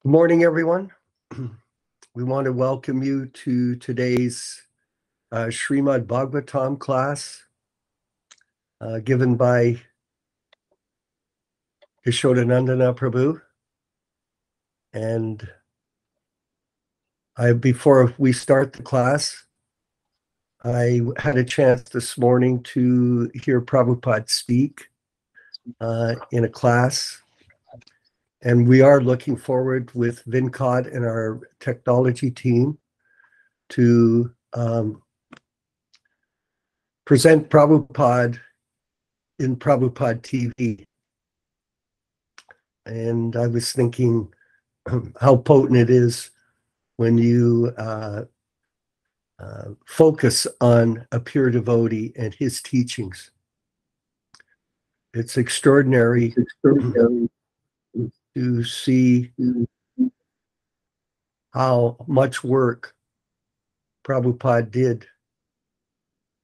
Good morning, everyone. We want to welcome you to today's Śrīmad-Bhāgavatam class given by Yaśodā-nandana Prabhu. And before we start the class, I had a chance this morning to hear Prabhupada speak in a class. And we are looking forward with Vincod and our technology team to present Prabhupada in Prabhupada TV. And I was thinking how potent it is when you focus on a pure devotee and his teachings. It's extraordinary to see how much work Prabhupada did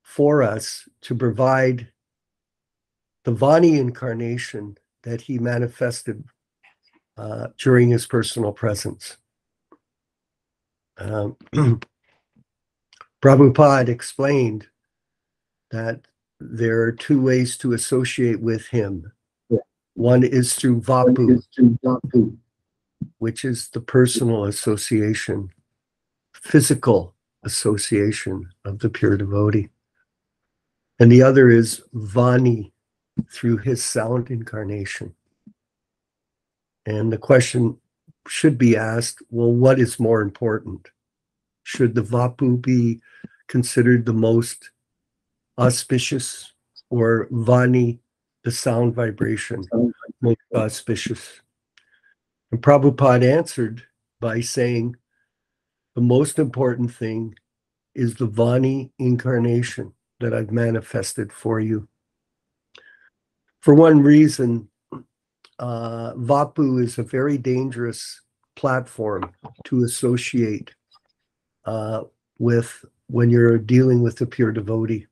for us to provide the Vani incarnation that he manifested during his personal presence. Prabhupada explained that there are two ways to associate with him. One is through Vapu, which is the personal association, physical association of the pure devotee. And the other is Vani, through his sound incarnation. And the question should be asked, well, what is more important? Should the Vapu be considered the most auspicious, or Vani, the sound vibration, most auspicious? And Prabhupada answered by saying, the most important thing is the Vani incarnation that I've manifested for you. For one reason, Vapu is a very dangerous platform to associate with when you're dealing with the pure devotee.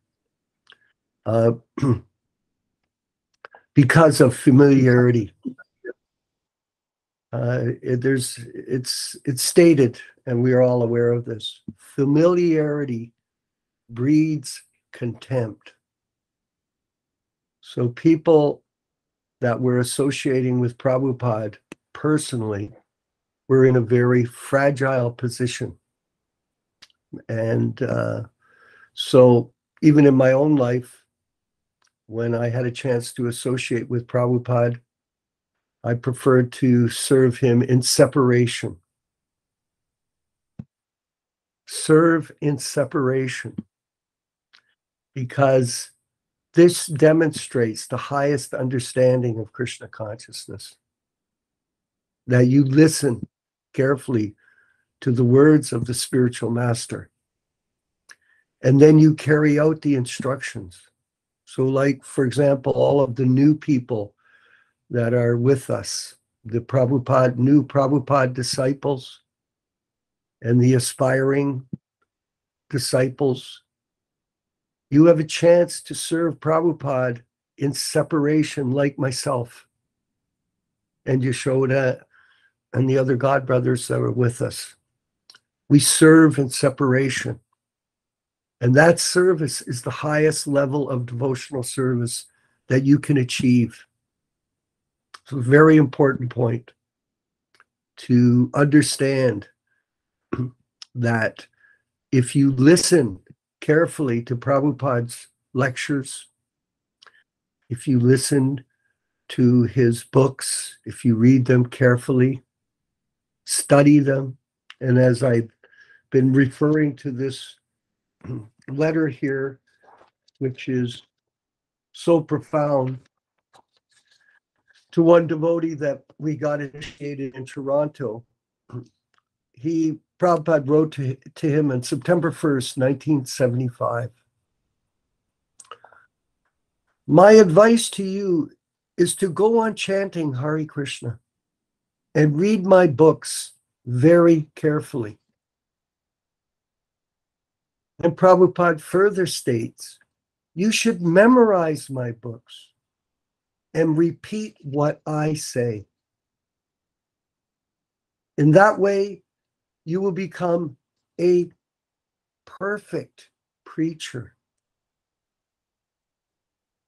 Because of familiarity. It's stated, and we are all aware of this, familiarity breeds contempt. So people that were associating with Prabhupada personally were in a very fragile position. And so even in my own life, when I had a chance to associate with Prabhupada, I preferred to serve him in separation. Serve in separation. Because this demonstrates the highest understanding of Krishna consciousness. That you listen carefully to the words of the spiritual master. And then you carry out the instructions. So like, for example, all of the new people that are with us, the new Prabhupada disciples and the aspiring disciples, you have a chance to serve Prabhupada in separation like myself and Yaśoda and the other God brothers that are with us. We serve in separation. And that service is the highest level of devotional service that you can achieve. It's a very important point to understand that if you listen carefully to Prabhupada's lectures, if you listen to his books, if you read them carefully, study them, and as I've been referring to this letter here, which is so profound, to one devotee that we got initiated in Toronto. Prabhupada wrote to him on September 1st, 1975. My advice to you is to go on chanting Hare Krishna and read my books very carefully. And Prabhupada further states, you should memorize my books and repeat what I say. In that way, you will become a perfect preacher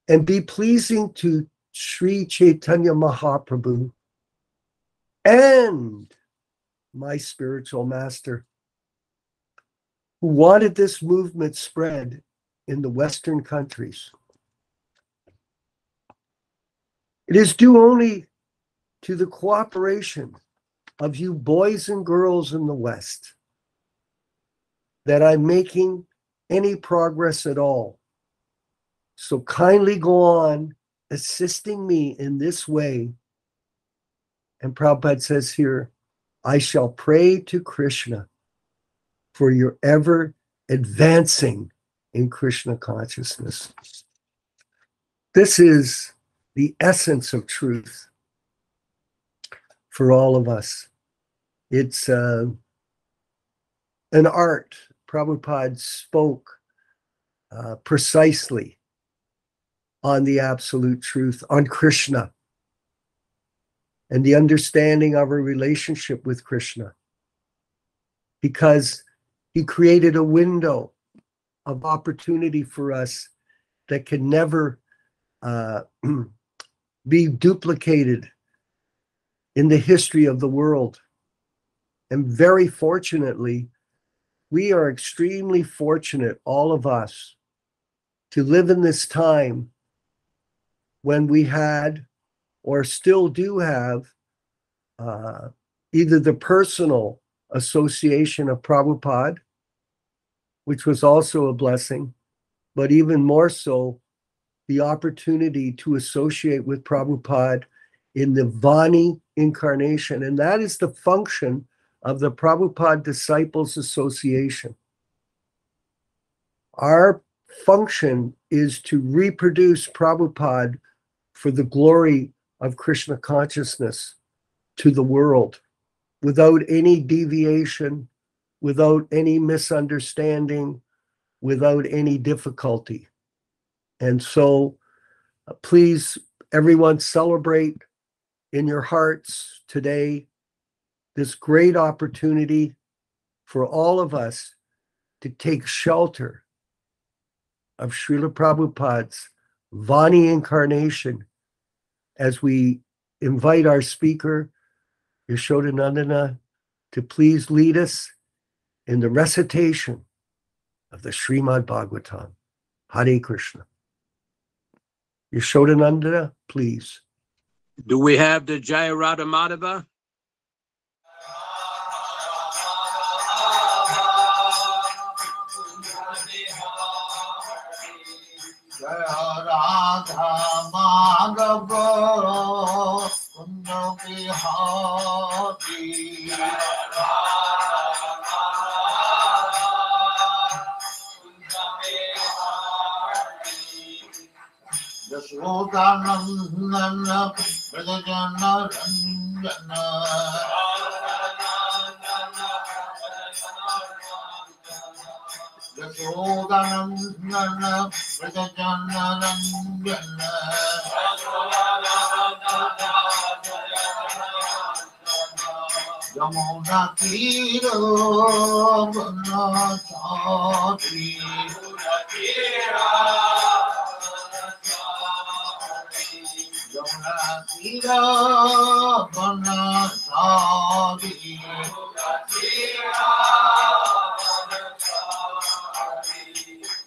and be pleasing to Sri Chaitanya Mahaprabhu and my spiritual master, who wanted this movement spread in the Western countries. It is due only to the cooperation of you boys and girls in the West that I'm making any progress at all. So kindly go on assisting me in this way. And Prabhupada says here, I shall pray to Krishna for your ever advancing in Krishna consciousness. This is the essence of truth for all of us. It's an art. Prabhupada spoke precisely on the absolute truth, on Krishna, and the understanding of our relationship with Krishna, because he created a window of opportunity for us that can never be duplicated in the history of the world. And very fortunately, we are extremely fortunate, all of us, to live in this time when we had, or still do have, either the personal association of Prabhupada, which was also a blessing, but even more so, the opportunity to associate with Prabhupada in the Vani incarnation. And that is the function of the Prabhupada Disciples Association. Our function is to reproduce Prabhupada for the glory of Krishna consciousness to the world, without any deviation, without any misunderstanding, without any difficulty. And so please, everyone, celebrate in your hearts today this great opportunity for all of us to take shelter of Śrīla Prabhupada's Vani incarnation as we invite our speaker, Yaśodā-nandana, to please lead us in the recitation of the Śrīmad-Bhāgavatam. Hare Krishna. Yaśodā-nandana, please. Do we have the Jaya Radha Mādhava? Jaya Radha Mādhava Kunja Bihari. Yaśodā-nandana Dāsa Yaśodā-nandana Yamuna Tira Banachari. Yamuna Tira Banachari.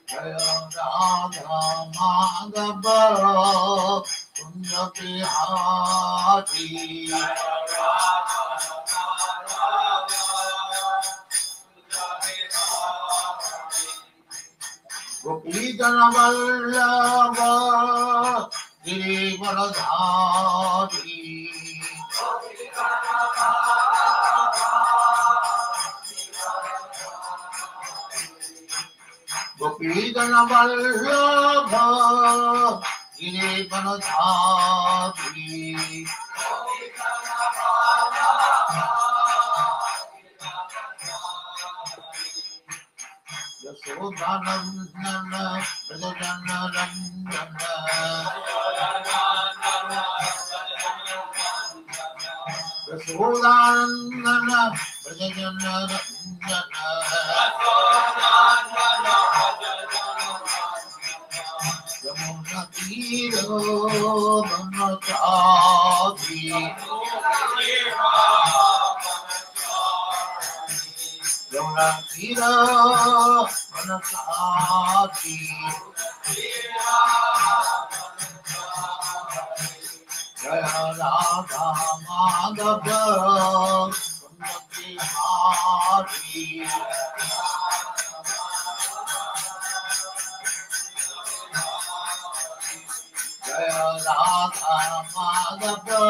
Jaya Radha Mādhava Kunja Bihari. Gopijana Vallabha Girivaradhari. Gopijana Vallabha Girivaradhari. Yaśodā-nandana Dāsa. Yaśodā-nandana Yasodā-nandana Yamuna Tiro Dhanachari Yamuna Tiro Dhanachari Jaya Radha Mādhava Bhaktivedanta Jaya Radha Mādhava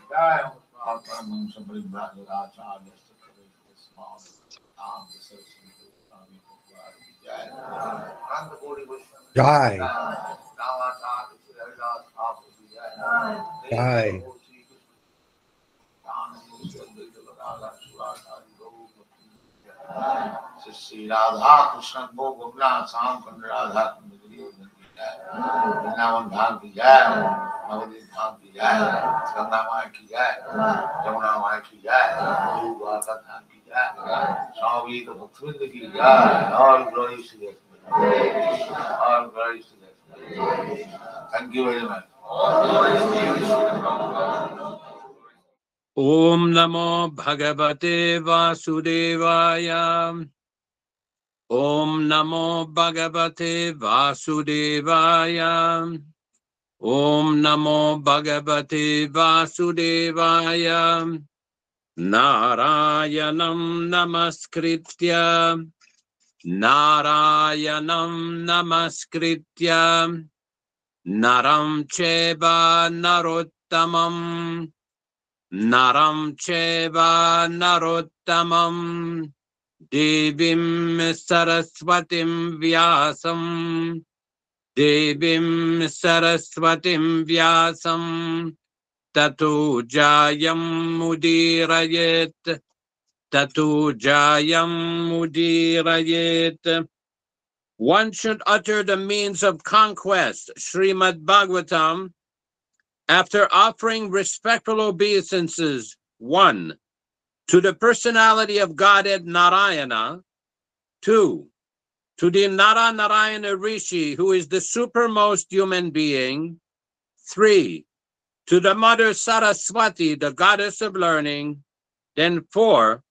Jaya Founder-Ācārya Jai. Jai. Shri Radha Krishna Bhogavna Sam Radha Vrindavan Dham ki Jai, Navadvip Dham ki Jai, Ganga Mai ki Jai, Jamuna Mai ki Jai, Delhi Bhagavatams ki Jai, Swami Prabhupada ki Jai, all glories to God. All glories to God. Thank you very much. Om Namo Bhagavate Vasudevaya. Om Namo Bhagavate Vasudevaya. Om Namo Bhagavate Vasudevaya. Narayanam Namaskritya. Narayanam Namaskritya. Naram Cheva Narottamam. Naram Cheva Narottamam. Devim Saraswatim Vyasam. Devim Saraswatim Vyasam. Tato Jayam Mudirayet. Tato Jayam Mudirayet. One should utter the means of conquest, Śrīmad-Bhāgavatam, after offering respectful obeisances, 1. To the personality of Godhead Narayana, 2. To the Narayana Rishi, who is the supermost human being, 3. To the Mother Saraswati, the goddess of learning, then 4.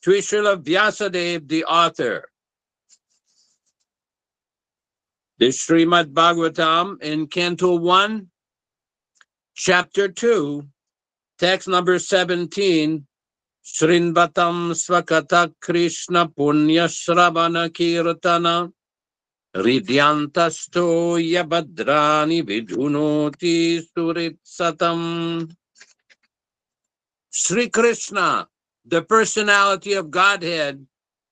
To Śrīla Vyasadeva, the author. The Śrīmad-Bhāgavatam in Canto 1, Chapter 2, text number 17, Srinvatam Svakata Krishna Punya Shravana Kirtana Ridyantasto Yabadrani Vidunoti Suritsatam. Sri Krishna, the personality of Godhead,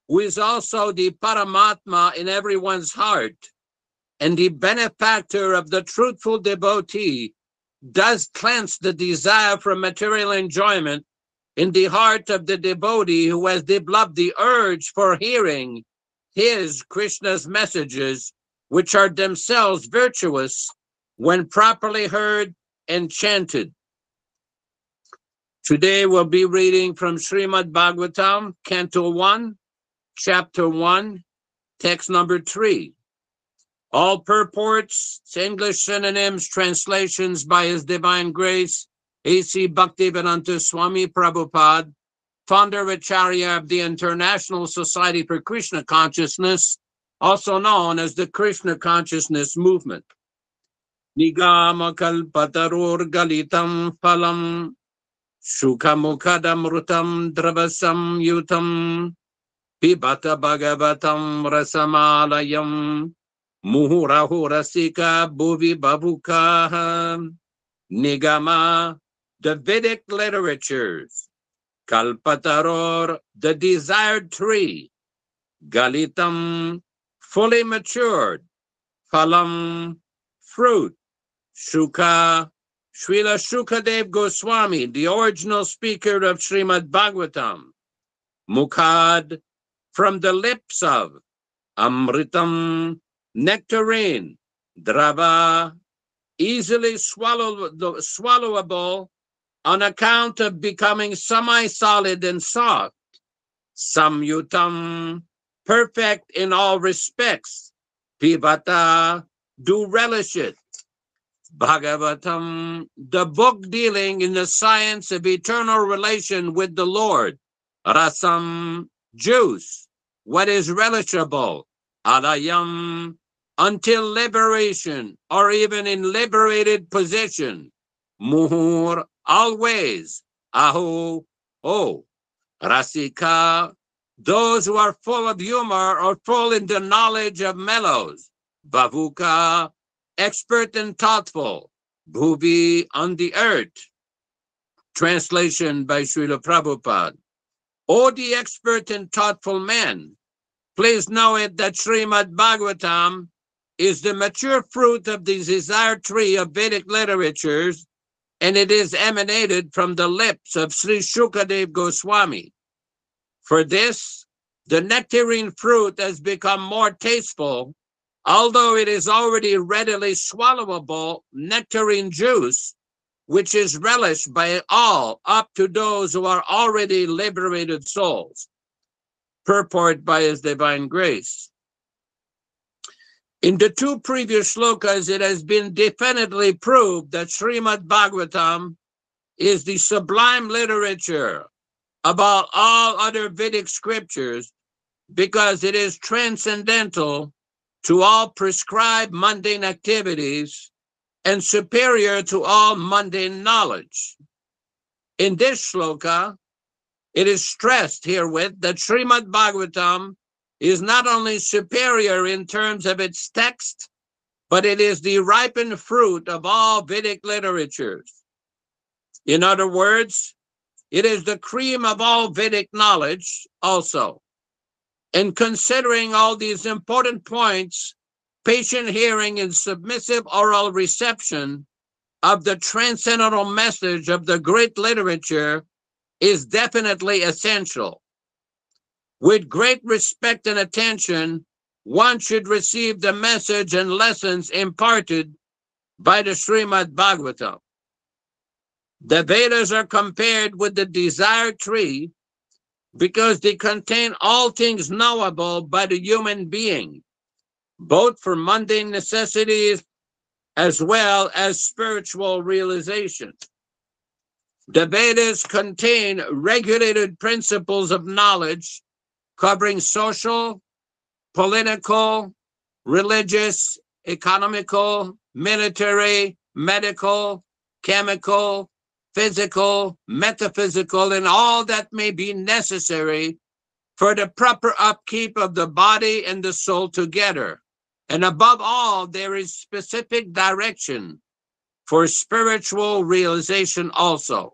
who is also the Paramatma in everyone's heart, and the benefactor of the truthful devotee, does cleanse the desire for material enjoyment in the heart of the devotee who has developed the urge for hearing his, Krishna's messages, which are themselves virtuous when properly heard and chanted. Today we'll be reading from Śrīmad-Bhāgavatam, Canto 1, Chapter 1, text number 3. All purports, English synonyms, translations by His Divine Grace A.C. Bhaktivedanta Swami Prabhupāda, Founder-Ācārya of the International Society for Krishna Consciousness, also known as the Krishna Consciousness Movement. Nigama kalpatarur galitam phalam shukamukadamrutam dravasam yutam pibata bhagavatam rasamalayam Muhurahurasika Bhuvi Babukaha. Nigama, the Vedic literatures. Kalpataror, the desired tree. Galitam, fully matured. Phalam, fruit. Shuka, Śrīla Shukadeva Goswami, the original speaker of Śrīmad-Bhāgavatam. Mukhad, from the lips of Amritam, nectarine, drava, easily swallowable on account of becoming semi-solid and soft. Samyutam, perfect in all respects. Pivata, do relish it. Bhagavatam, the book dealing in the science of eternal relation with the Lord. Rasam, juice, what is relishable. Alayam, until liberation or even in liberated position. Muhur, always. Aho, oh. Rasika, those who are full of humor or full in the knowledge of mellows. Bavuka, expert and thoughtful. Bhuvi, on the earth. Translation by Śrīla Prabhupāda. O the expert and thoughtful men, please know it that Śrīmad-Bhāgavatam is the mature fruit of the desire tree of Vedic literatures, and it is emanated from the lips of Sri Shukadeva Goswami. For this, the nectarine fruit has become more tasteful, although it is already readily swallowable nectarine juice, which is relished by all up to those who are already liberated souls. Purport by His Divine Grace. In the two previous shlokas, it has been definitely proved that Śrīmad-Bhāgavatam is the sublime literature about all other Vedic scriptures because it is transcendental to all prescribed mundane activities and superior to all mundane knowledge. In this shloka, it is stressed herewith that Śrīmad-Bhāgavatam is not only superior in terms of its text, but it is the ripened fruit of all Vedic literatures. In other words, it is the cream of all Vedic knowledge also. In considering all these important points, patient hearing and submissive oral reception of the transcendental message of the great literature is definitely essential. With great respect and attention, one should receive the message and lessons imparted by the Śrīmad-Bhāgavatam. The Vedas are compared with the desire tree because they contain all things knowable by the human being, both for mundane necessities as well as spiritual realization. The Vedas contain regulated principles of knowledge covering social, political, religious, economical, military, medical, chemical, physical, metaphysical, and all that may be necessary for the proper upkeep of the body and the soul together. And above all, there is specific direction for spiritual realization also.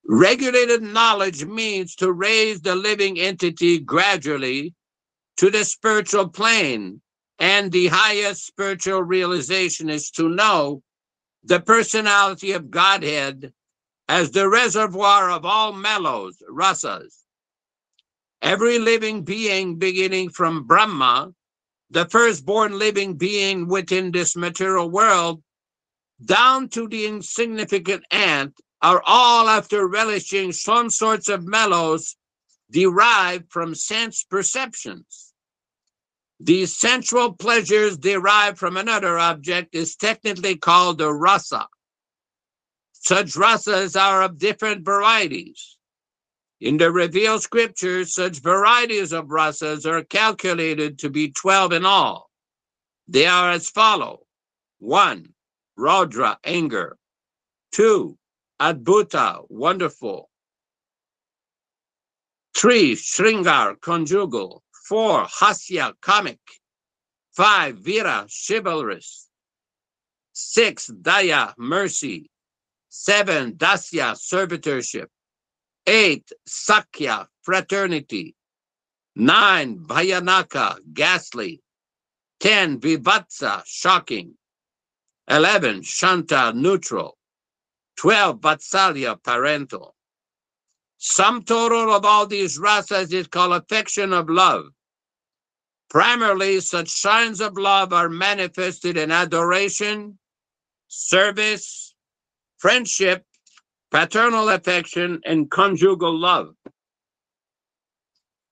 Regulated knowledge means to raise the living entity gradually to the spiritual plane, and the highest spiritual realization is to know the personality of Godhead as the reservoir of all mellows, rasas. Every living being beginning from Brahma, the firstborn living being within this material world, down to the insignificant ant, are all after relishing some sorts of mellows derived from sense perceptions. These sensual pleasures derived from another object is technically called a rasa. Such rasas are of different varieties. In the revealed scriptures, such varieties of rasas are calculated to be 12 in all. They are as follow. 1. Raudra, anger. 2. Adbhuta, wonderful. 3. Shringar, conjugal. 4. Hasya, comic. 5. Vira, chivalrous. 6. Daya, mercy. 7. Dasya, servitorship. 8. Sakya, fraternity. 9. Bhayanaka, ghastly. 10. Vivatsa, shocking. 11. Shanta, neutral. 12. Vatsalya, parental. Sum total of all these rasas is called affection of love. Primarily, such signs of love are manifested in adoration, service, friendship, paternal affection, and conjugal love.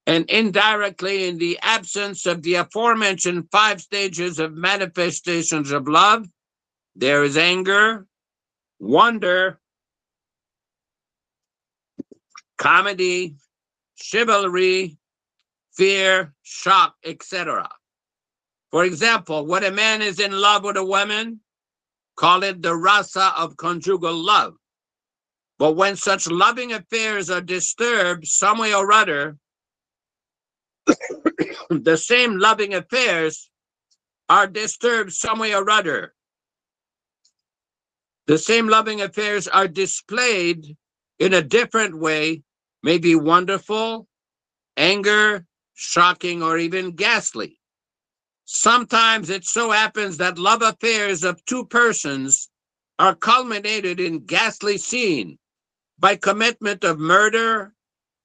And indirectly, in the absence of the aforementioned 5 stages of manifestations of love, there is anger, wonder, comedy, chivalry, fear, shock, etc. For example, when a man is in love with a woman, call it the rasa of conjugal love. But when such loving affairs are disturbed some way or other, the same loving affairs are disturbed some way or other. The same loving affairs are displayed in a different way, maybe wonderful, anger, shocking, or even ghastly. Sometimes it so happens that love affairs of 2 persons are culminated in ghastly scene by commitment of murder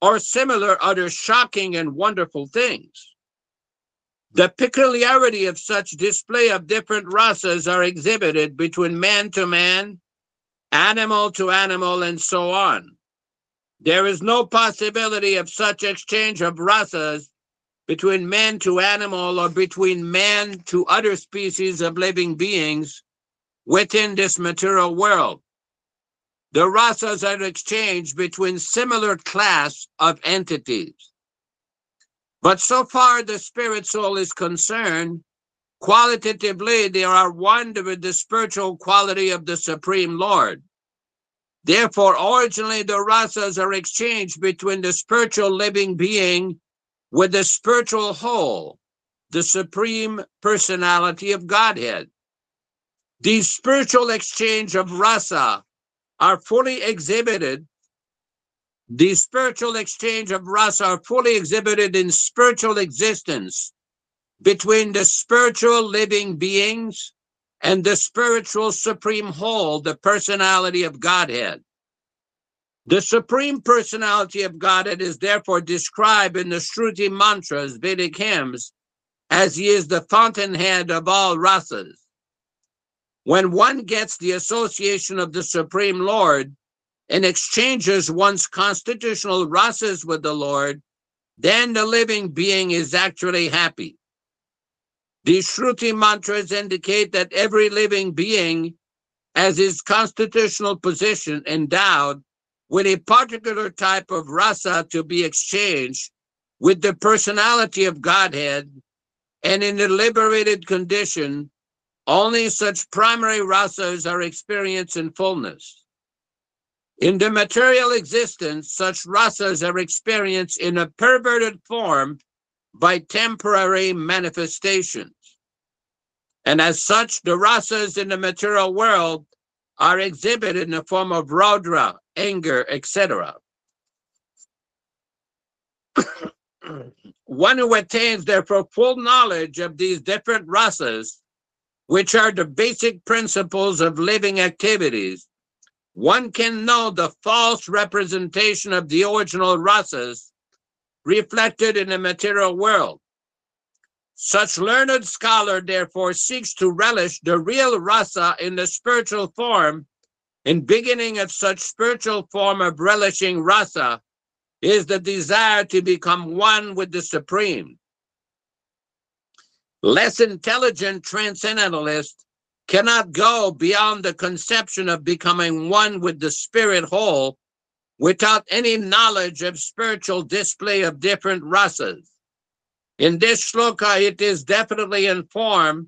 or similar other shocking and wonderful things. The peculiarity of such display of different rasas are exhibited between man to man, animal to animal, and so on. There is no possibility of such exchange of rasas between man to animal or between man to other species of living beings within this material world. The rasas are exchanged between similar class of entities. But so far the spirit soul is concerned, qualitatively they are one with the spiritual quality of the Supreme Lord. Therefore, originally the rasas are exchanged between the spiritual living being with the spiritual whole, the Supreme Personality of Godhead. These spiritual exchange of rasa are fully exhibited. The spiritual exchange of rasa are fully exhibited in spiritual existence between the spiritual living beings and the spiritual supreme whole, the personality of Godhead. The Supreme Personality of Godhead is therefore described in the Shruti mantras, Vedic hymns, as he is the fountainhead of all rasas. When one gets the association of the Supreme Lord and exchanges one's constitutional rasas with the Lord, then the living being is actually happy. These Shruti mantras indicate that every living being, as his constitutional position, endowed with a particular type of rasa to be exchanged with the personality of Godhead, and in a liberated condition, only such primary rasas are experienced in fullness. In the material existence, such rasas are experienced in a perverted form by temporary manifestations. And as such, the rasas in the material world are exhibited in the form of raudra, anger, etc. One who attains therefore full knowledge of these different rasas, which are the basic principles of living activities, one can know the false representation of the original rasas reflected in the material world. Such learned scholar therefore seeks to relish the real rasa in the spiritual form, and beginning of such spiritual form of relishing rasa is the desire to become one with the Supreme. Less intelligent transcendentalists cannot go beyond the conception of becoming one with the spirit whole without any knowledge of spiritual display of different rasas. In this shloka, it is definitely informed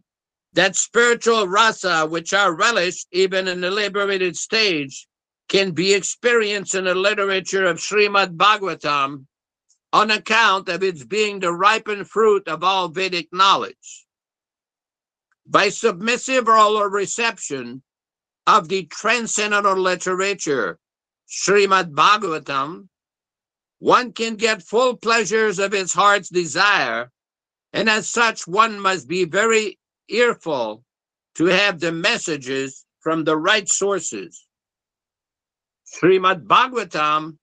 that spiritual rasa, which are relished even in the liberated stage, can be experienced in the literature of Śrīmad-Bhāgavatam on account of its being the ripened fruit of all Vedic knowledge. By submissive oral reception of the transcendental literature, Śrīmad-Bhāgavatam, one can get full pleasures of his heart's desire, and as such one must be very earful to have the messages from the right sources. Śrīmad-Bhāgavatam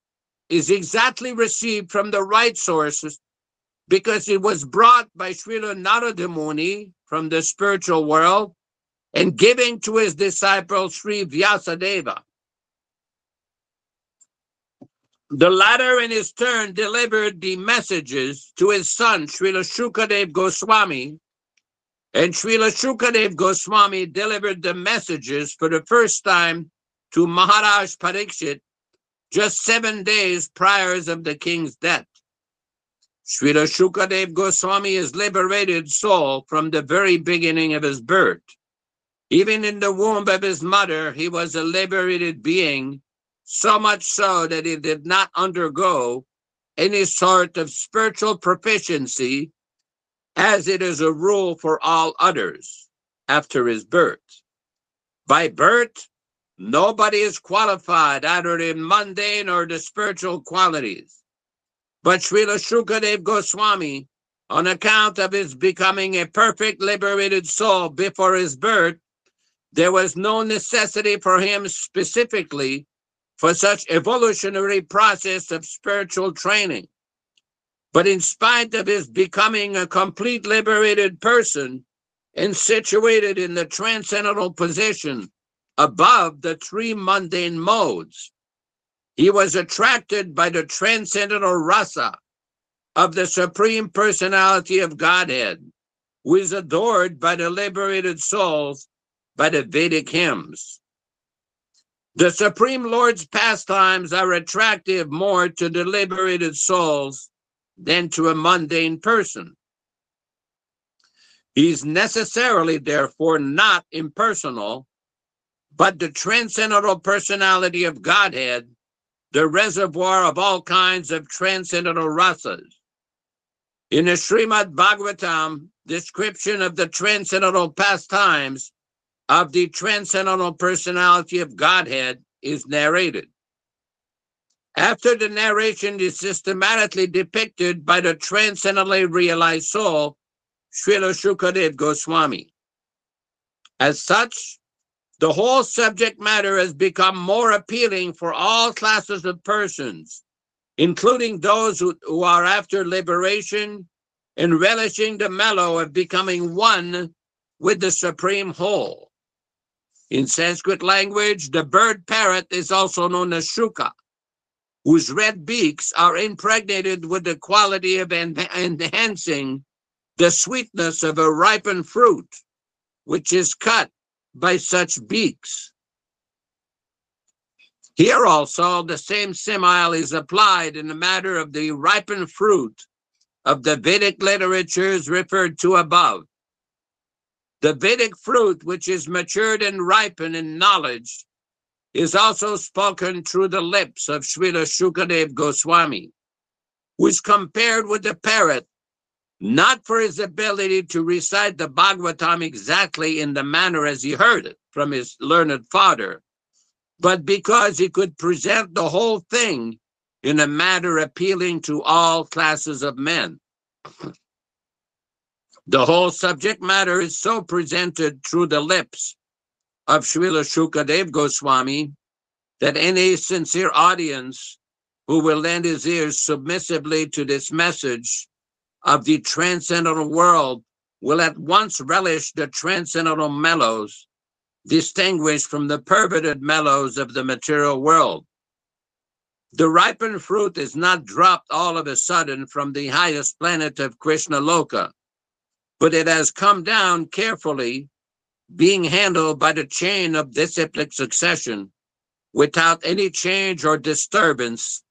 is exactly received from the right sources because it was brought by Śrīla Narada Muni from the spiritual world and given to his disciple Sri Vyasadeva. The latter, in his turn, delivered the messages to his son, Śrīla Shukadeva Goswami, and Śrīla Shukadeva Goswami delivered the messages for the first time to Maharaj Parikshit just 7 days prior of the king's death. Śrīla Shukadeva Goswami is liberated soul from the very beginning of his birth. Even in the womb of his mother, he was a liberated being, so much so that he did not undergo any sort of spiritual proficiency, as it is a rule for all others after his birth. By birth, nobody is qualified either in mundane or the spiritual qualities. But Śrīla Shukadeva Goswami, on account of his becoming a perfect liberated soul before his birth, there was no necessity for him specifically for such evolutionary process of spiritual training. But in spite of his becoming a complete liberated person and situated in the transcendental position above the three mundane modes, he was attracted by the transcendental rasa of the Supreme Personality of Godhead, who is adored by the liberated souls by the Vedic hymns. The Supreme Lord's pastimes are attractive more to the liberated souls than to a mundane person. He's necessarily, therefore, not impersonal, but the transcendental personality of Godhead, the reservoir of all kinds of transcendental rasas. In the Śrīmad-Bhāgavatam, description of the transcendental pastimes of the transcendental personality of Godhead is narrated. After the narration is systematically depicted by the transcendently realized soul, Śrīla Shukadeva Goswami. As such, the whole subject matter has become more appealing for all classes of persons, including those who are after liberation and relishing the mellow of becoming one with the supreme whole. In Sanskrit language, the bird parrot is also known as shuka, whose red beaks are impregnated with the quality of enhancing the sweetness of a ripened fruit, which is cut by such beaks. Here also, the same simile is applied in the matter of the ripened fruit of the Vedic literatures referred to above. The Vedic fruit, which is matured and ripened in knowledge, is also spoken through the lips of Śrīla Shukadeva Goswami, who is compared with the parrot, not for his ability to recite the Bhagavatam exactly in the manner as he heard it from his learned father, but because he could present the whole thing in a manner appealing to all classes of men. The whole subject matter is so presented through the lips of Śrīla Shukadeva Goswami that any sincere audience who will lend his ears submissively to this message of the transcendental world will at once relish the transcendental mellows, distinguished from the perverted mellows of the material world. The ripened fruit is not dropped all of a sudden from the highest planet of Krishna Loka, but it has come down carefully, being handled by the chain of disciplic succession without any change or disturbance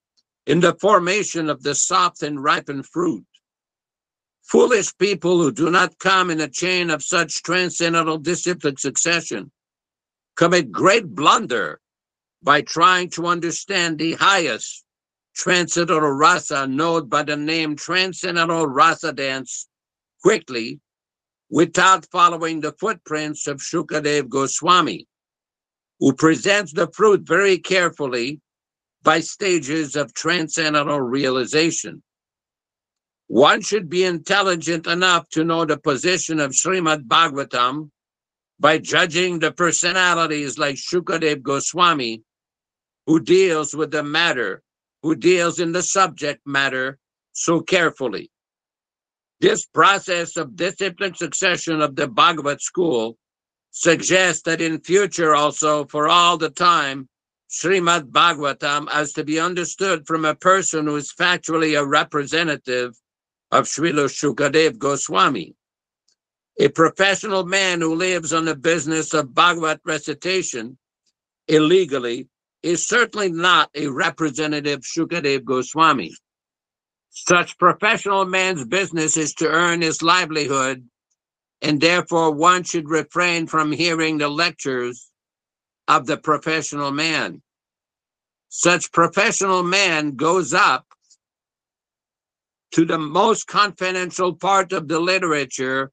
in the formation of the soft and ripened fruit. Foolish people who do not come in a chain of such transcendental disciplic succession commit great blunder by trying to understand the highest transcendental rasa known by the name transcendental rasa dance quickly without following the footprints of Shukadeva Goswami, who presents the fruit very carefully by stages of transcendental realization. One should be intelligent enough to know the position of Śrīmad-Bhāgavatam by judging the personalities like Shukadeva Goswami, who deals with the matter, who deals in the subject matter so carefully. This process of disciplined succession of the Bhagavat school suggests that in future also, for all the time, Śrīmad-Bhāgavatam is to be understood from a person who is factually a representative of Śrīla Shukadeva Goswami. A professional man who lives on the business of Bhagavat recitation illegally is certainly not a representative Shukadeva Goswami. Such professional man's business is to earn his livelihood, and therefore one should refrain from hearing the lectures of the professional man. Such professional man goes up to the most confidential part of the literature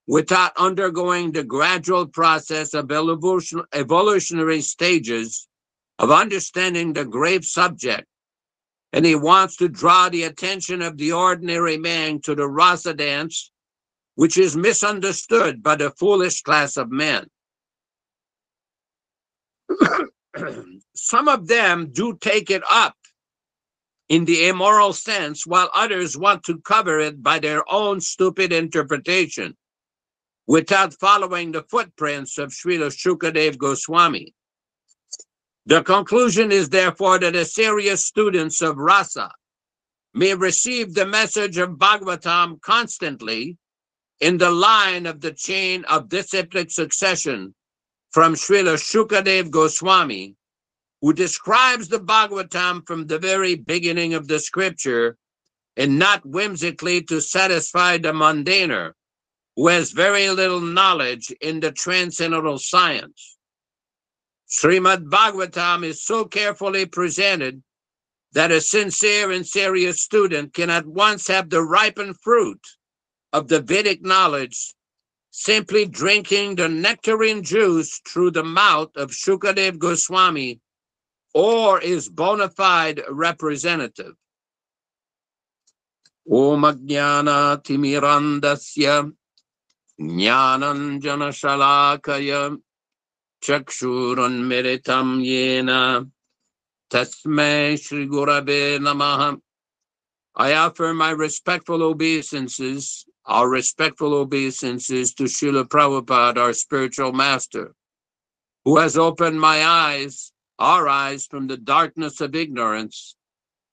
without undergoing the gradual process of evolutionary stages of understanding the grave subject, and he wants to draw the attention of the ordinary man to the rasa dance, which is misunderstood by the foolish class of men. Some of them do take it up in the immoral sense, while others want to cover it by their own stupid interpretation, without following the footprints of Śrīla Shukadeva Goswami. The conclusion is therefore that the serious students of rasa may receive the message of Bhagavatam constantly in the line of the chain of disciplic succession from Śrīla Shukadeva Goswami, who describes the Bhagavatam from the very beginning of the scripture, and not whimsically to satisfy the mundaner, who has very little knowledge in the transcendental science. Śrīmad-Bhāgavatam is so carefully presented that a sincere and serious student can at once have the ripened fruit of the Vedic knowledge, simply drinking the nectarine juice through the mouth of Shukadeva Goswami or his bona fide representative. Om Ajnana Timirandasya Jnananjana Shalakaya Chakshurunmiritam Yena Tasmai Shri Gurave Namaha. I offer my respectful obeisances, our respectful obeisances to Śrīla Prabhupada, our spiritual master, who has opened my eyes, our eyes, from the darkness of ignorance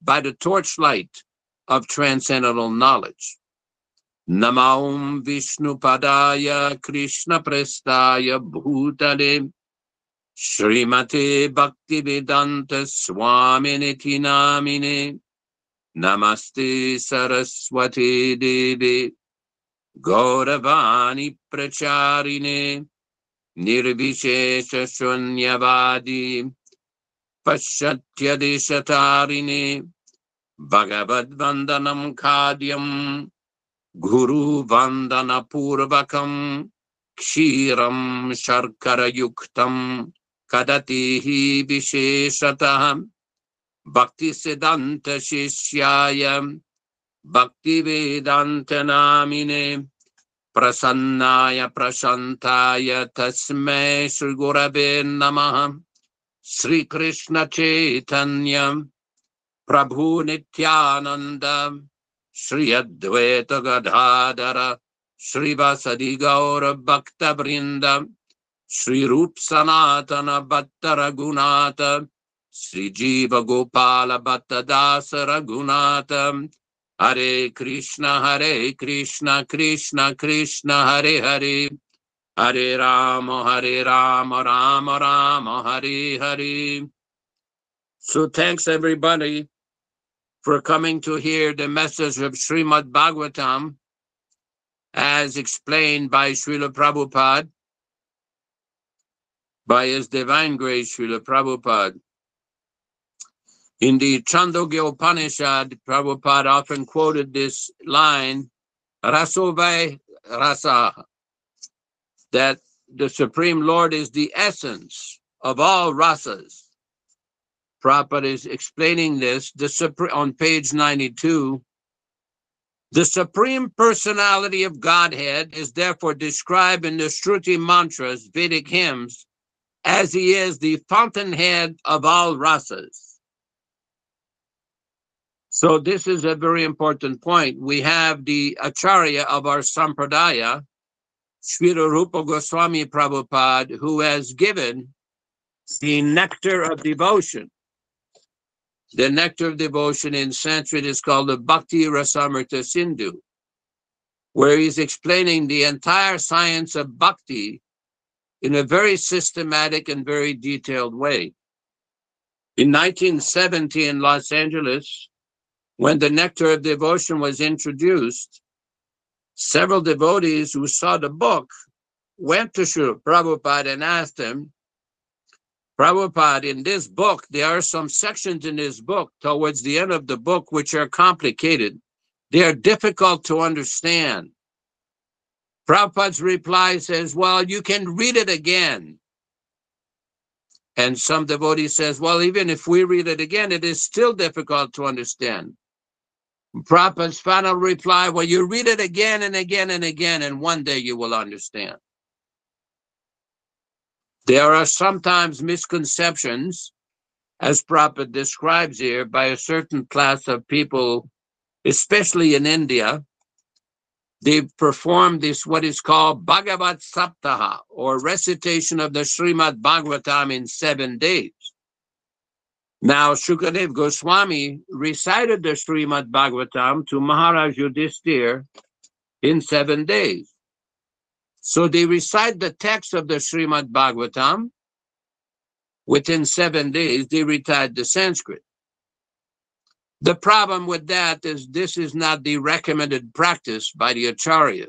by the torchlight of transcendental knowledge. Namaum Vishnupadaya Krishna Prestaya Bhutale Śrīmate Bhaktivedanta Swami Namine Namaste Saraswati Devi Gauravani Pracharine Nirvishesha Shunyavadi Pashatya Deshatarine Bhagavad Vandanam Kadyam Guru Vandana Purvakam Kshiram Sharkara Yuktam Kadatihi Visheshataham Bhakti Siddhanta Shishyaya Bhaktivedanta Namine Prasannaya Prashantaya Tasmai Shri Gurave Namaha. Sri Krishna Chaitanya Prabhu Nityananda Shri Advaita Gadadhara Shri Vasadi Gaura Bhakta Vrinda Shri Rup Sanatana Bhatta Raghunatha Sri Jiva Gopala Bhatta Dasa Raghunatha. Hare Krishna Krishna Krishna Hare Hare Hare Rama Rama Rama Hare Hare. So thanks everybody for coming to hear the message of Śrīmad-Bhāgavatam as explained by Śrīla Prabhupada, by His Divine Grace Śrīla Prabhupada. In the Chandogya Upanishad, Prabhupada often quoted this line, Rasovai Rasa, that the Supreme Lord is the essence of all rasas. Prabhupada is explaining this on page 92. The Supreme Personality of Godhead is therefore described in the Shruti mantras, Vedic hymns, as he is the fountainhead of all rasas. So this is a very important point. We have the Acharya of our Sampradaya, Śrīla Rupa Goswami Prabhupada, who has given the nectar of devotion. The nectar of devotion in Sanskrit is called the Bhakti Rasamrita Sindhu, where he's explaining the entire science of bhakti in a very systematic and very detailed way. In 1970 in Los Angeles, when the nectar of devotion was introduced, several devotees who saw the book went to Śrīla Prabhupada and asked him, Prabhupada, in this book, there are some sections in this book towards the end of the book which are complicated. They are difficult to understand. Prabhupada's reply says, well, you can read it again. And some devotee says, well, even if we read it again, it is still difficult to understand. Prabhupada's final reply, well, you read it again and again and again, and one day you will understand. There are sometimes misconceptions, as Prabhupada describes here, by a certain class of people, especially in India. They perform this, what is called Bhagavat Saptaha, or recitation of the Śrīmad-Bhāgavatam in 7 days. Now, Shukadeva Goswami recited the Śrīmad-Bhāgavatam to Maharaj Yudhishthira in 7 days. So they recite the text of the Śrīmad-Bhāgavatam. Within 7 days, they recite the Sanskrit. The problem with that is this is not the recommended practice by the Acharyas.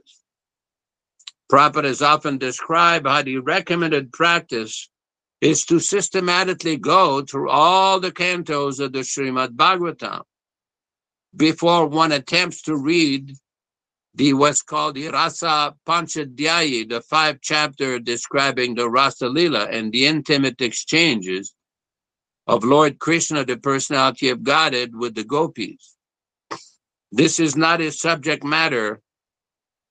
Prabhupada has often described how the recommended practice is to systematically go through all the cantos of the Śrīmad-Bhāgavatam before one attempts to read what's called the Rasa Panchadhyayi, the 5 chapter describing the Rasa Lila and the intimate exchanges of Lord Krishna, the personality of Godhead, with the gopis. This is not a subject matter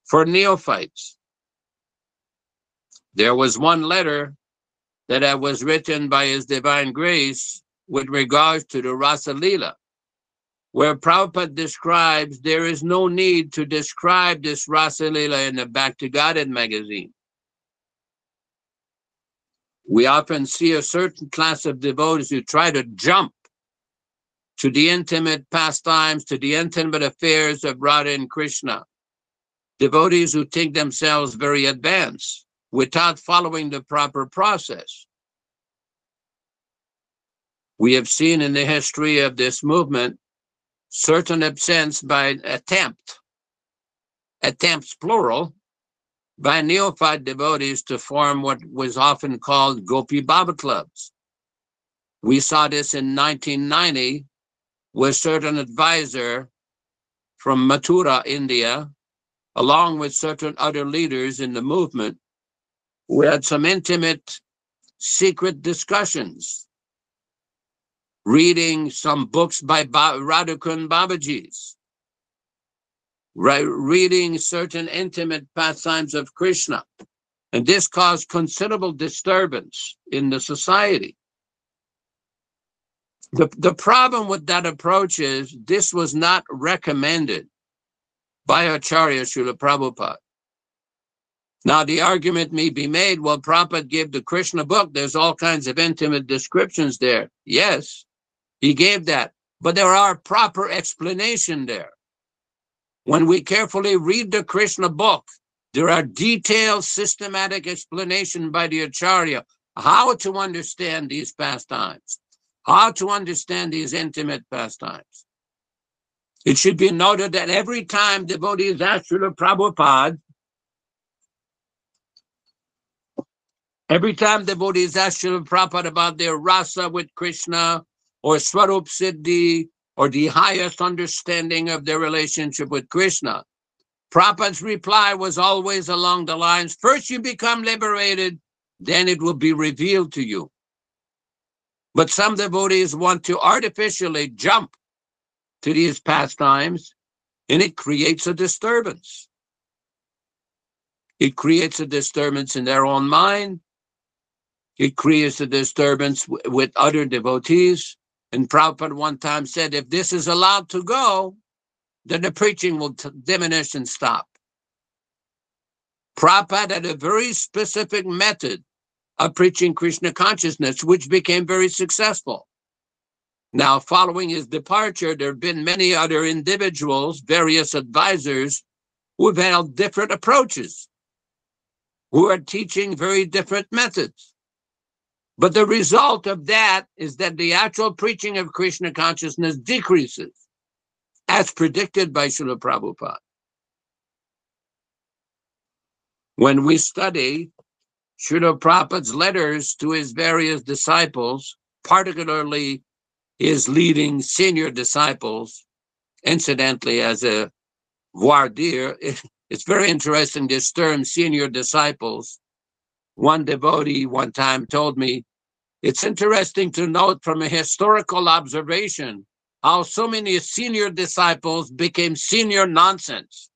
for neophytes. There was one letter that was written by His Divine Grace with regards to the Rasa Lila, where Prabhupada describes there is no need to describe this Rasa Lila in the Back to Godhead magazine. We often see a certain class of devotees who try to jump to the intimate pastimes, to the intimate affairs of Radha and Krishna. Devotees who think themselves very advanced without following the proper process. We have seen in the history of this movement certain attempts by attempts plural, by neophyte devotees to form what was often called Gopi Baba clubs. We saw this in 1990 with certain advisor from Mathura, India, along with certain other leaders in the movement, who had some intimate secret discussions, reading some books by Radhakund Babaji's, reading certain intimate pastimes of Krishna. And this caused considerable disturbance in the society. The problem with that approach is this was not recommended by Acharya Śrīla Prabhupada. Now, the argument may be made, well, Prabhupada gave the Krishna book. There's all kinds of intimate descriptions there. Yes, he gave that. But there are proper explanation there. When we carefully read the Krishna book, there are detailed, systematic explanation by the Acharya how to understand these pastimes, how to understand these intimate pastimes. It should be noted that every time devotees ask Śrīla Prabhupada, about their rasa with Krishna or Swarup Siddhi or the highest understanding of their relationship with Krishna, Prabhupada's reply was always along the lines, first you become liberated, then it will be revealed to you. But some devotees want to artificially jump to these pastimes, and it creates a disturbance. It creates a disturbance in their own mind. It creates a disturbance with other devotees. And Prabhupada one time said, if this is allowed to go, then the preaching will diminish and stop. Prabhupada had a very specific method of preaching Krishna consciousness, which became very successful. Now, following his departure, there have been many other individuals, various advisors, who have held different approaches, who are teaching very different methods. But the result of that is that the actual preaching of Krishna consciousness decreases, as predicted by Śrīla Prabhupāda. When we study Śrīla Prabhupāda's letters to his various disciples, particularly his leading senior disciples, incidentally, as a voir dire, it's very interesting, this term, senior disciples. One devotee one time told me, it's interesting to note from a historical observation how so many senior disciples became senior nonsense.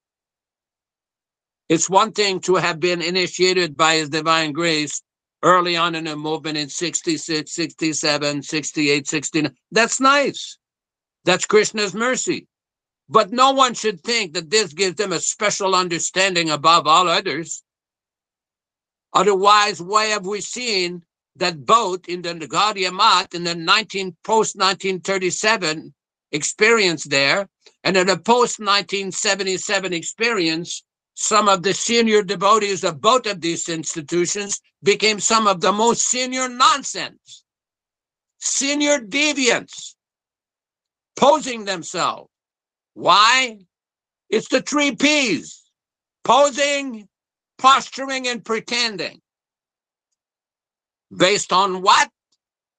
It's one thing to have been initiated by His Divine Grace early on in the movement in 66, 67, 68, 69. That's nice. That's Krishna's mercy. But no one should think that this gives them a special understanding above all others. Otherwise, why have we seen that both in the Gaudiya Math in the post-1937 experience there, and in the post-1977 experience, some of the senior devotees of both of these institutions became some of the most senior nonsense, senior deviants, posing themselves. Why? It's the 3 Ps, posing, posturing, and pretending. Based on what?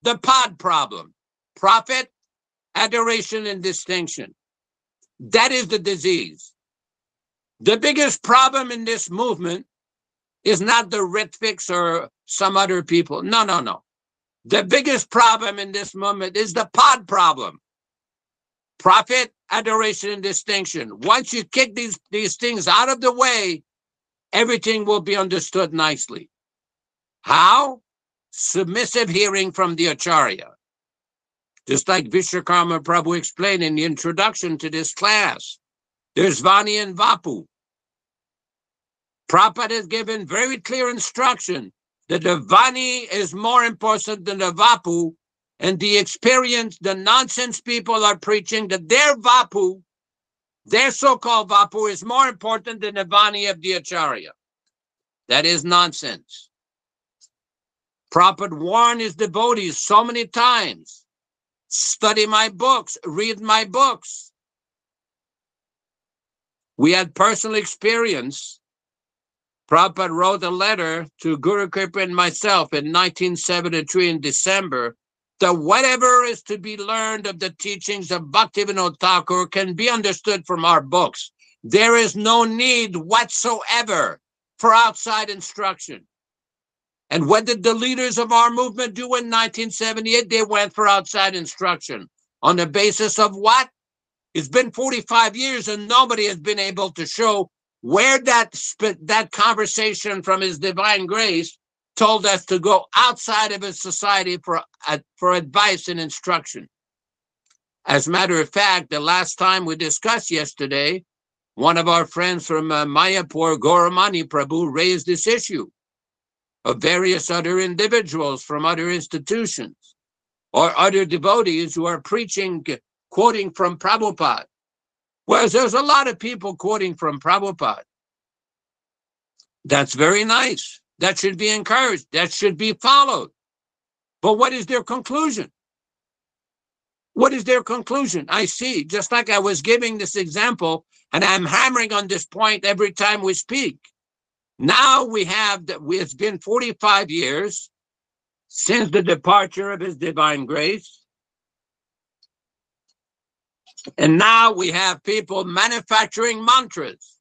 The pod problem. Profit, adoration, and distinction. That is the disease. The biggest problem in this movement is not the Ritviks or some other people. No, no, no. The biggest problem in this movement is the pod problem. Profit, adoration, and distinction. Once you kick these things out of the way, everything will be understood nicely. How? Submissive hearing from the Acharya. Just like Viśvakarmā Prabhu explained in the introduction to this class, there's Vani and Vapu. Prabhupada has given very clear instruction that the Vani is more important than the Vapu, and the experience, the nonsense people are preaching that their Vapu, their so-called Vapu, is more important than the Vani of the Acharya. That is nonsense. Prabhupada warned his devotees so many times, study my books, read my books. We had personal experience. Prabhupada wrote a letter to Guru Kripa and myself in 1973 in December that whatever is to be learned of the teachings of Bhaktivedanta Thakur can be understood from our books. There is no need whatsoever for outside instruction. And what did the leaders of our movement do in 1978? They went for outside instruction. On the basis of what? It's been 45 years and nobody has been able to show where that conversation from His Divine Grace told us to go outside of His society for advice and instruction. As a matter of fact, the last time we discussed yesterday, one of our friends from Mayapur, Gauramani Prabhu, raised this issue of various other individuals from other institutions or other devotees who are preaching, quoting from Prabhupada. Whereas there's a lot of people quoting from Prabhupada. That's very nice. That should be encouraged. That should be followed. But what is their conclusion? What is their conclusion? I see, just like I was giving this example, and I'm hammering on this point every time we speak. Now we have that it's been 45 years since the departure of His Divine Grace. And now we have people manufacturing mantras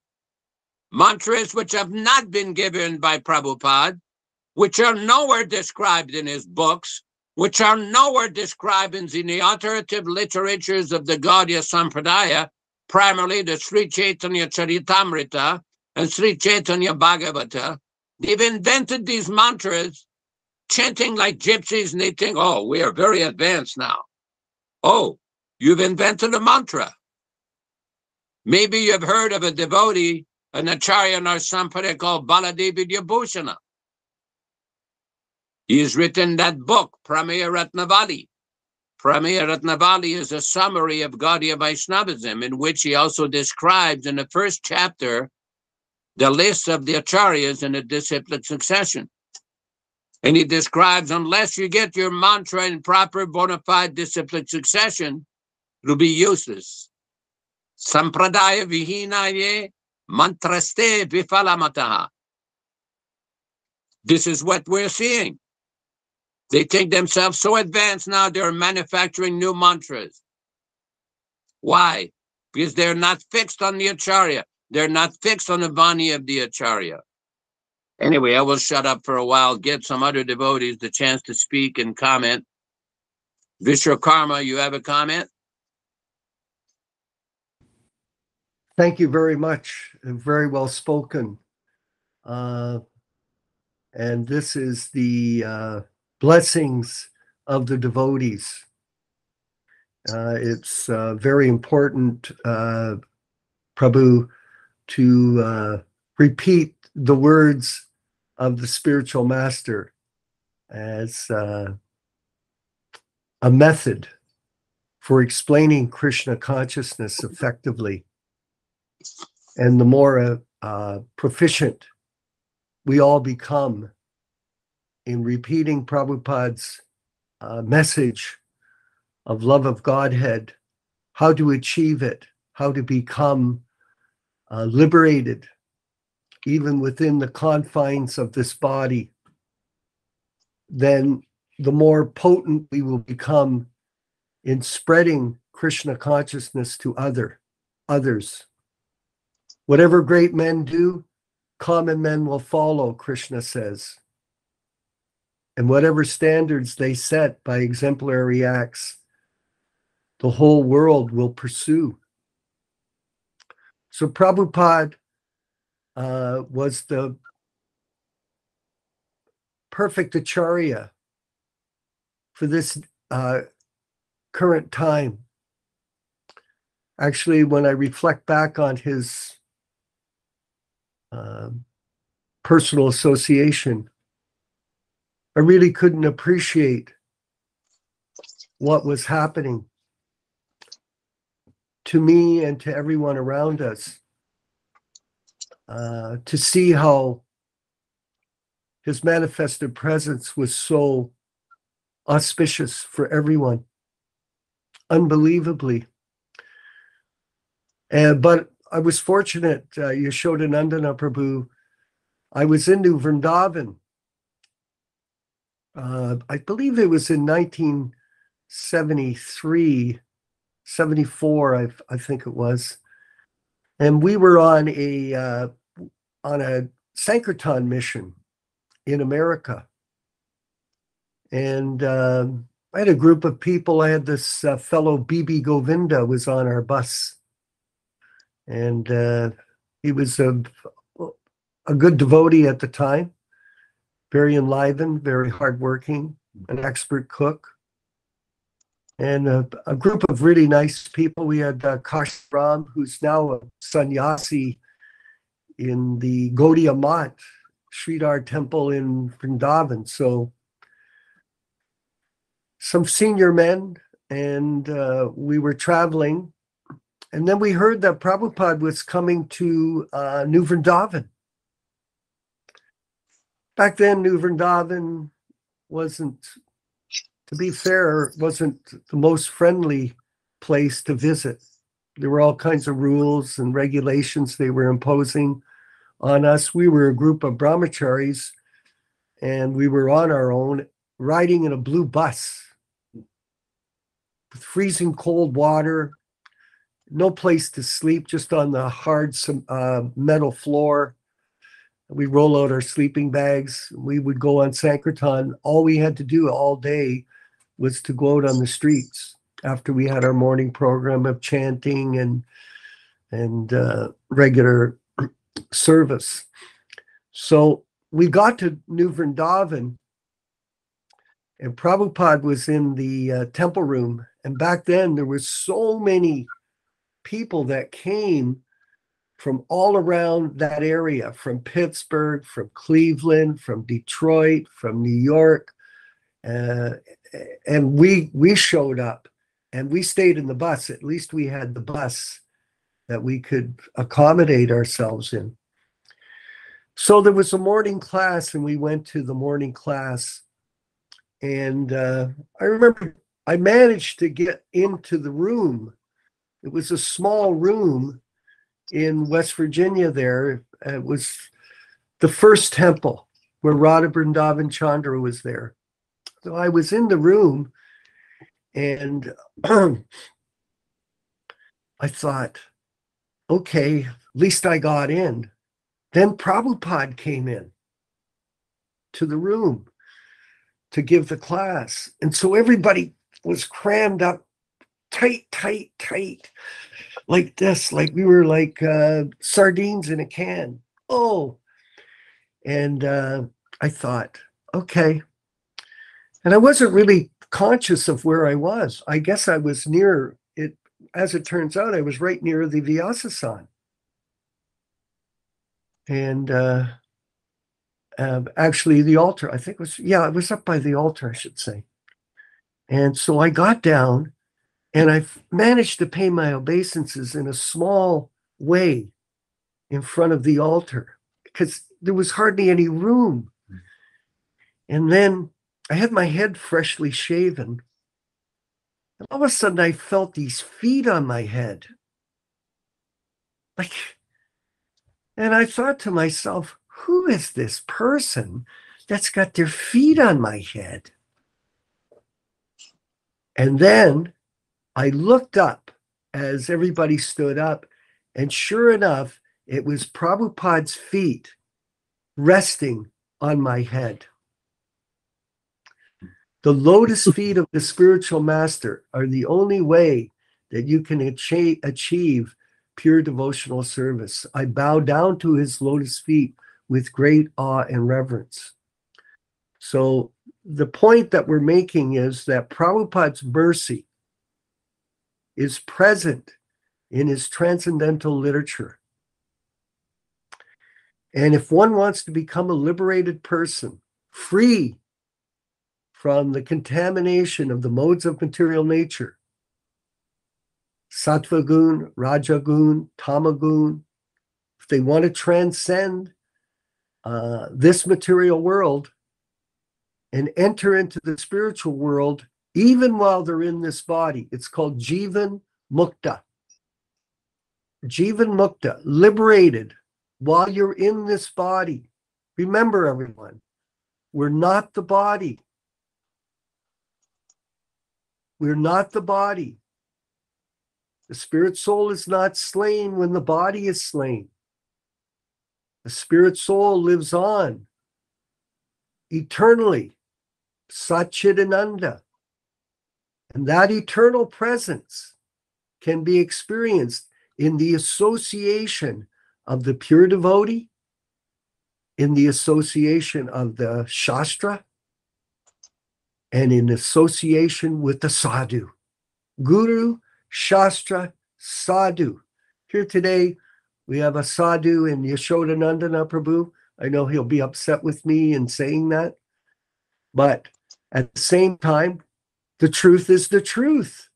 which have not been given by Prabhupada, which are nowhere described in his books, which are nowhere described in the authoritative literatures of the Gaudiya Sampradaya, primarily the Sri Chaitanya Charitamrita and Sri Chaitanya Bhagavata. They've invented these mantras, chanting like gypsies, and they think, oh, we are very advanced now. Oh, you've invented a mantra. Maybe you've heard of a devotee, an Acharya in our Sampradaya called Baladevi Bhusana. He has written that book, Prameya Ratnavali. Prameya Ratnavali is a summary of Gaudiya Vaishnavism, in which he also describes in the first chapter the list of the Acharyas in a disciplic succession. And he describes, unless you get your mantra in proper bona fide disciplic succession, it'll be useless. Sampradaya vihinaye mantraste vifalamataha. This is what we're seeing. They think themselves so advanced now, they're manufacturing new mantras. Why? Because they're not fixed on the Acharya. They're not fixed on the Vani of the Acharya. Anyway, I will shut up for a while, get some other devotees the chance to speak and comment. Viśvakarmā, you have a comment? Thank you very much. Very well spoken. And this is the blessings of the devotees. It's very important, Prabhu, to repeat the words of the spiritual master as a method for explaining Krishna consciousness effectively. And the more proficient we all become in repeating Prabhupada's message of love of Godhead, how to achieve it, how to become liberated, even within the confines of this body, then the more potent we will become in spreading Krishna consciousness to others. Whatever great men do, common men will follow, Krishna says. And whatever standards they set by exemplary acts, the whole world will pursue. So Prabhupada was the perfect Acharya for this current time. Actually, when I reflect back on his personal association, I really couldn't appreciate what was happening to me and to everyone around us. To see how his manifested presence was so auspicious for everyone, unbelievably. But I was fortunate, Yaśodā-nandana Prabhu. I was in New Vrindavan. I believe it was in 1973, 74, I think it was. And we were on a Sankirtan mission in America. And I had a group of people. I had this fellow B.B. Govinda was on our bus. And he was a good devotee at the time, very enlivened, very hardworking, an expert cook. And a group of really nice people. We had Kashram, who's now a sannyasi in the Gaudiya Math, Sridhar temple in Vrindavan. So some senior men, and we were traveling. And then we heard that Prabhupada was coming to New Vrindavan. Back then, New Vrindavan wasn't, to be fair, wasn't the most friendly place to visit. There were all kinds of rules and regulations they were imposing on us. We were a group of brahmacharis, and we were on our own, riding in a blue bus with freezing cold water, no place to sleep, just on the hard metal floor. We roll out our sleeping bags. We would go on Sankirtan. All we had to do all day was to go out on the streets after we had our morning program of chanting and regular service. So we got to New Vrindavan, And Prabhupada was in the temple room. And back then, there were so many people that came from all around that area, from Pittsburgh, from Cleveland, from Detroit, from New York. And we showed up, and we stayed in the bus. At least we had the bus that we could accommodate ourselves in. So there was a morning class, and we went to the morning class. And I remember I managed to get into the room. It was a small room in West Virginia there. It was the first temple where Radha Vrindavan Chandra was there. So I was in the room, and I thought, okay, at least I got in. Then Prabhupada came in to the room to give the class. And so everybody was crammed up tight, like this, like we were like sardines in a can. Oh, and I thought, okay. And I wasn't really conscious of where I was. I guess I was near it. As it turns out, I was right near the Vyasa-san. And actually the altar, I think it was up by the altar, I should say. And so I got down, and I managed to pay my obeisances in a small way in front of the altar, because there was hardly any room. And then I had my head freshly shaven. And all of a sudden I felt these feet on my head. And I thought to myself, who is this person that's got their feet on my head? And then I looked up as everybody stood up, and sure enough, it was Prabhupada's feet resting on my head. The lotus feet of the spiritual master are the only way that you can achieve pure devotional service. I bow down to his lotus feet with great awe and reverence. So the point that we're making is that Prabhupada's mercy is present in his transcendental literature. And if one wants to become a liberated person, free from the contamination of the modes of material nature, Sattva gun, Raja gun, Tama gun, if they want to transcend this material world and enter into the spiritual world, even while they're in this body, it's called Jivan Mukta. Jivan Mukta, liberated while you're in this body. Remember, everyone, we're not the body. We're not the body. The spirit soul is not slain when the body is slain. The spirit soul lives on eternally, Satchidananda. And that eternal presence can be experienced in the association of the pure devotee, in the association of the Shastra, and in association with the sadhu. Guru, Shastra, sadhu. Here today, we have a sadhu in Yaśodā-nandana Prabhu. I know he'll be upset with me in saying that. But at the same time, the truth is the truth.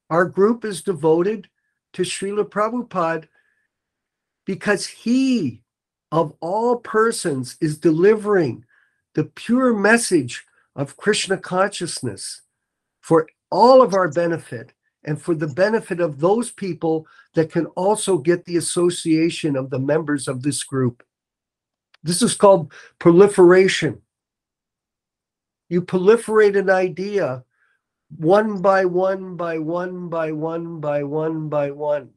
Our group is devoted to Śrīla Prabhupāda because he, of all persons, is delivering the pure message of Krishna consciousness for all of our benefit and for the benefit of those people that can also get the association of the members of this group. This is called proliferation. You proliferate an idea one by one, by one, by one, by one, by one.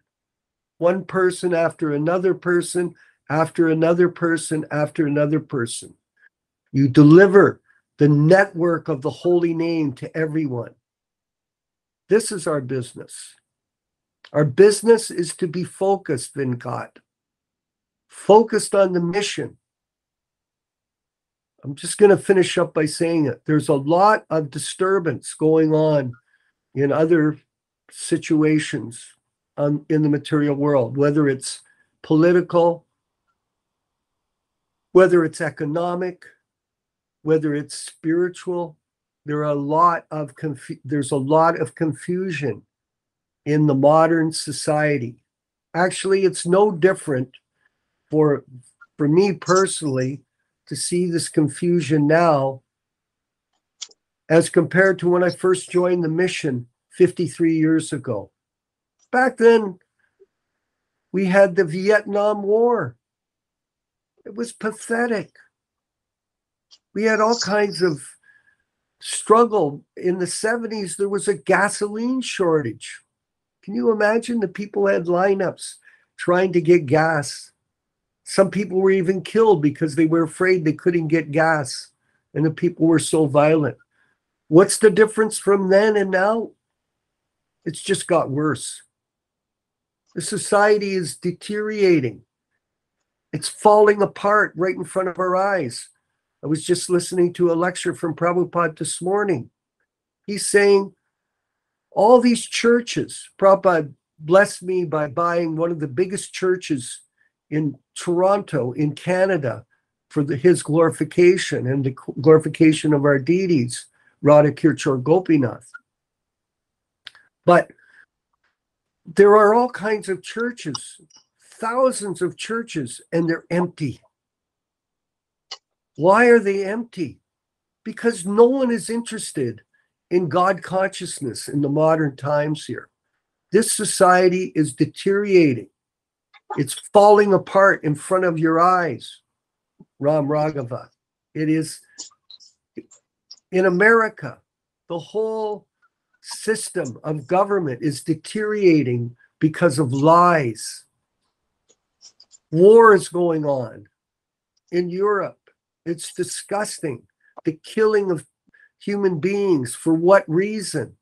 One person after another person, after another person, after another person. You deliver the network of the holy name to everyone. This is our business. Our business is to be focused, Vinkat. Focused on the mission I'm just going to finish up by saying it. There's a lot of disturbance going on in other situations in the material world, whether it's political, whether it's economic, whether it's spiritual. There's a lot of confusion in the modern society. Actually, it's no different for me personally to see this confusion now as compared to when I first joined the mission 53 years ago. Back then, we had the Vietnam War. It was pathetic. We had all kinds of struggle. In the 70s, there was a gasoline shortage. Can you imagine? The people had lineups trying to get gas. Some people were even killed because they were afraid they couldn't get gas, and the people were so violent. What's the difference from then and now? It's just got worse. The society is deteriorating. It's falling apart right in front of our eyes. I was just listening to a lecture from Prabhupada this morning. He's saying all these churches, Prabhupada blessed me by buying one of the biggest churches in Toronto, in Canada, for his glorification and the glorification of our deities, Radha, Kirchor, Gopinath. But there are all kinds of churches, thousands of churches, and they're empty. Why are they empty? Because no one is interested in God consciousness in the modern times here. This society is deteriorating. It's falling apart in front of your eyes, Ram Raghava. It is in America. The whole system of government is deteriorating because of lies. War is going on in Europe. It's disgusting. The killing of human beings. For what reason?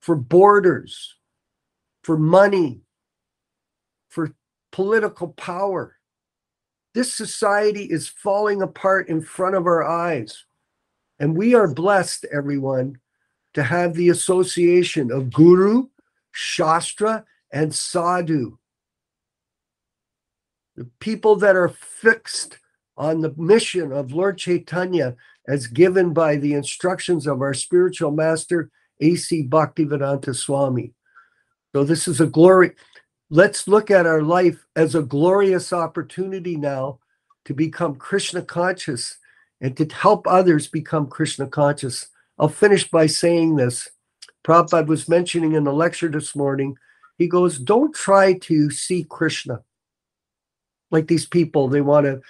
For borders, for money, for political power. This society is falling apart in front of our eyes. And we are blessed, everyone, to have the association of Guru, Shastra, and Sadhu. The people that are fixed on the mission of Lord Chaitanya as given by the instructions of our spiritual master, A.C. Bhaktivedanta Swami. So this is a glory. Let's look at our life as a glorious opportunity now to become Krishna conscious and to help others become Krishna conscious. I'll finish by saying this. Prabhupada was mentioning in the lecture this morning, he goes, don't try to see Krishna. Like these people, they want to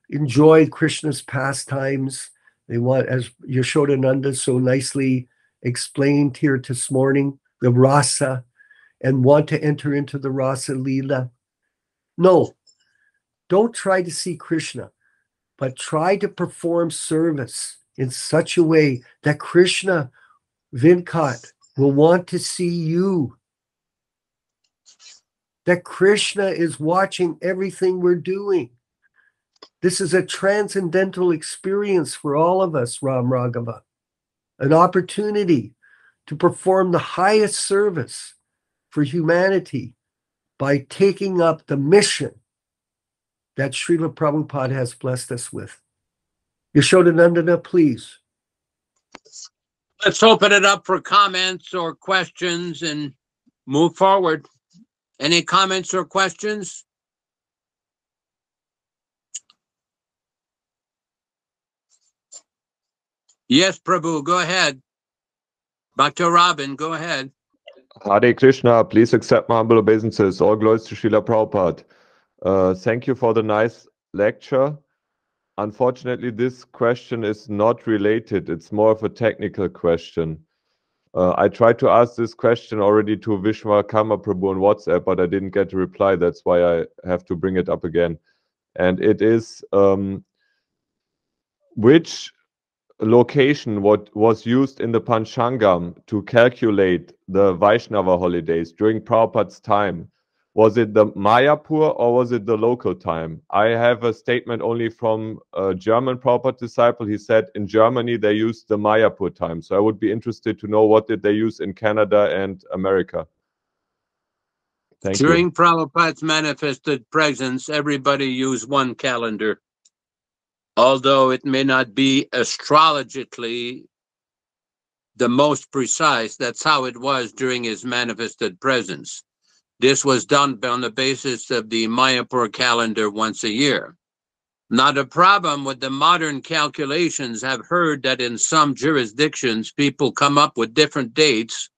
enjoy Krishna's pastimes. They want, as Yasoda-nanda so nicely explained here this morning, the rasa, and want to enter into the rasa lila. No, don't try to see Krishna, but try to perform service in such a way that Krishna, Vinkat, will want to see you. That Krishna is watching everything we're doing. This is a transcendental experience for all of us, Ram Raghava. An opportunity to perform the highest service for humanity by taking up the mission that Śrīla Prabhupāda has blessed us with. Yasoda-nandana, please. Let's open it up for comments or questions and move forward. Any comments or questions? Yes, Prabhu, go ahead. Dr. Robin, go ahead. Hare Krishna, please accept my humble obeisances. All glories to Śrīla Prabhupada. Thank you for the nice lecture. Unfortunately, this question is not related. It's more of a technical question. I tried to ask this question already to Viśvakarmā Prabhu on WhatsApp, but I didn't get a reply. That's why I have to bring it up again. And it is, which location what was used in the Panchangam to calculate the Vaishnava holidays during Prabhupada's time? Was it the Mayapur or was it the local time? I have a statement only from a German Prabhupada disciple. He said in Germany they use the Mayapur time. So I would be interested to know what did they use in Canada and America. Thank you. During Prabhupada's manifested presence, everybody used one calendar, although it may not be astrologically the most precise. That's how it was during his manifested presence. This was done on the basis of the Mayapur calendar once a year. Now, the problem with the modern calculations, I've heard that in some jurisdictions, people come up with different dates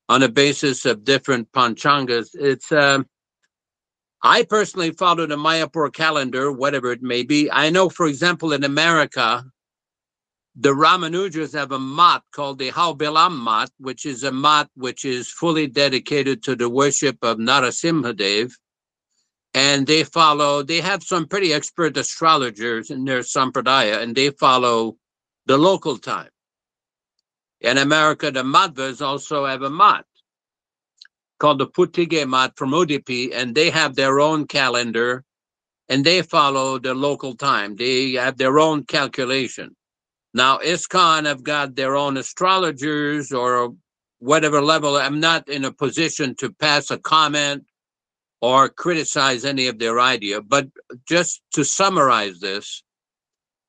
on the basis of different panchangas. I personally follow the Mayapur calendar, whatever it may be. I know, for example, in America, the Ramanujas have a mat called the Haubilam mat, which is a mat which is fully dedicated to the worship of Narasimhadev. And they have some pretty expert astrologers in their sampradaya, and they follow the local time. In America, the Mādhavas also have a mat called the Puttige mat from Udupi, and they have their own calendar, and they follow the local time. They have their own calculation. Now, ISKCON have got their own astrologers or whatever level. I'm not in a position to pass a comment or criticize any of their idea. But just to summarize this,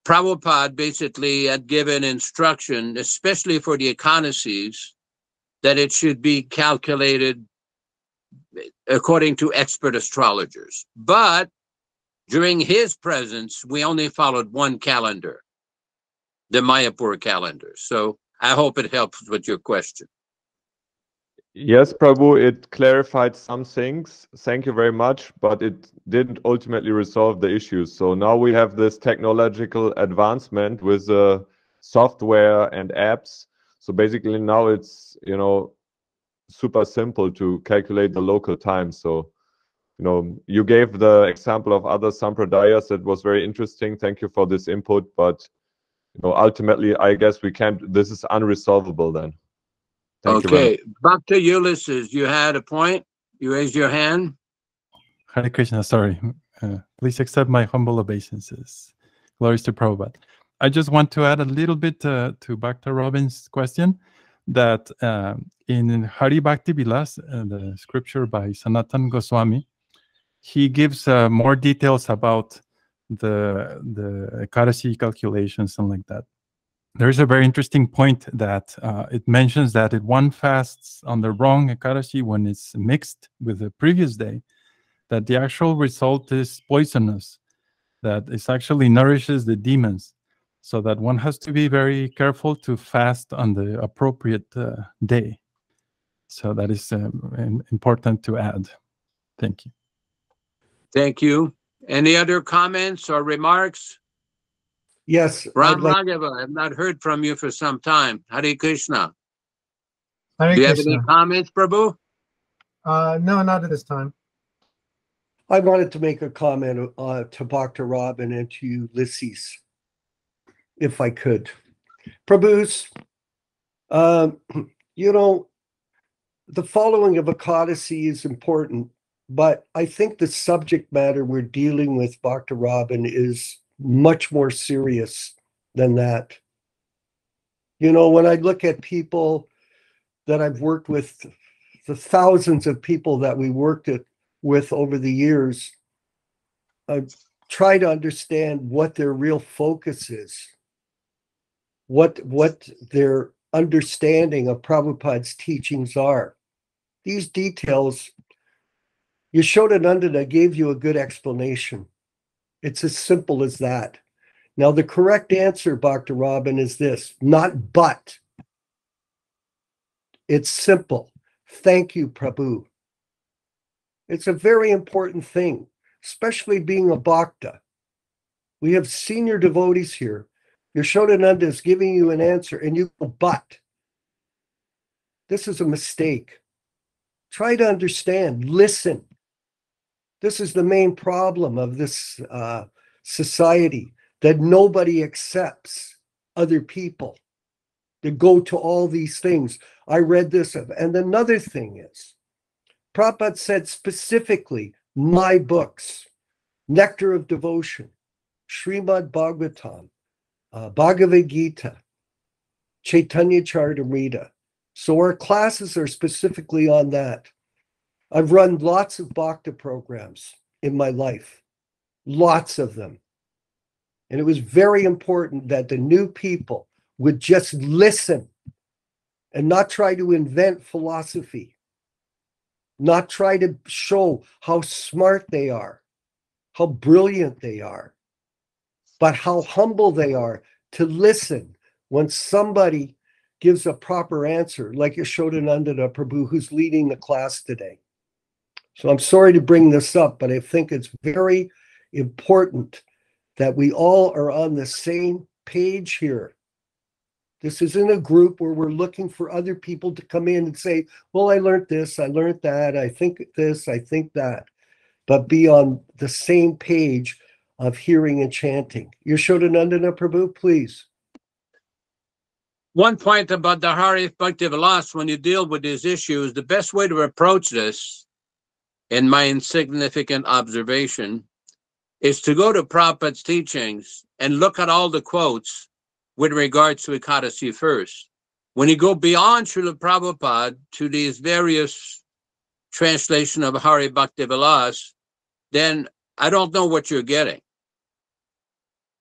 Prabhupada basically had given instruction, especially for the Ekadasis, that it should be calculated according to expert astrologers. But during his presence, we only followed one calendar, the Mayapur calendar. So I hope it helps with your question. Yes, Prabhu, it clarified some things. Thank you very much, but it didn't ultimately resolve the issues. So now we have this technological advancement with software and apps. So basically now it's, you know, super simple to calculate the local time. So, you know, you gave the example of other sampradayas. That was very interesting. Thank you for this input. But, you know, ultimately, I guess we can't, this is unresolvable then. Thank you very much. Back to Ulysses. You had a point. You raised your hand. Hare Krishna, sorry. Please accept my humble obeisances. Glories to Prabhupada. I just want to add a little bit to Bhakta Robin's question, that in Hari Bhakti Vilas, the scripture by Sanatan Goswami, he gives more details about the Ekadashi calculations and like that. There's a very interesting point that it mentions that if one fasts on the wrong Ekadashi when it's mixed with the previous day, that the actual result is poisonous, that it actually nourishes the demons. So that one has to be very careful to fast on the appropriate day. So that is important to add. Thank you. Thank you. Any other comments or remarks? Yes. Ram Raghava, I've not heard from you for some time. Hare Krishna. Hare Do you have Krishna. any comments, Prabhu? No, not at this time. I wanted to make a comment to Dr. Robin and to Ulysses, if I could. Prabhus, you know, the following of Ekadasi is important, but I think the subject matter we're dealing with, Dr. Robin, is much more serious than that. You know, when I look at people that I've worked with, the thousands of people that we worked with over the years, try to understand what their real focus is, what their understanding of Prabhupada's teachings are. These details, Yaśodā-nandana gave you a good explanation. It's as simple as that. Now, the correct answer, Dr. Robin, is this, not but. It's simple. Thank you, Prabhu. It's a very important thing, especially being a bhakta. We have senior devotees here. Yaśodā-nandana is giving you an answer, and you go, but. This is a mistake. Try to understand. Listen. This is the main problem of this society, that nobody accepts other people. They go to all these things. I read this. And another thing is, Prabhupada said specifically, my books, Nectar of Devotion, Śrīmad-Bhāgavatam, Bhagavad Gita, Chaitanya Charitamrita. So our classes are specifically on that. I've run lots of Bhakti programs in my life, lots of them. And it was very important that the new people would just listen and not try to invent philosophy, not try to show how smart they are, how brilliant they are, but how humble they are to listen when somebody gives a proper answer, like Yaśodā-nandana Prabhu, who's leading the class today. So I'm sorry to bring this up, but I think it's very important that we all are on the same page here. This isn't a group where we're looking for other people to come in and say, well, I learned this, I learned that, I think this, I think that, but be on the same page of hearing and chanting. Yaśodā-nandana Prabhu, please. One point about the Hare Bhaktivedanta, when you deal with these issues, the best way to approach this, in my insignificant observation, is to go to Prabhupada's teachings and look at all the quotes with regards to Ekadasi first. When you go beyond Śrīla Prabhupada to these various translations of Hare Bhaktivedanta, then I don't know what you're getting.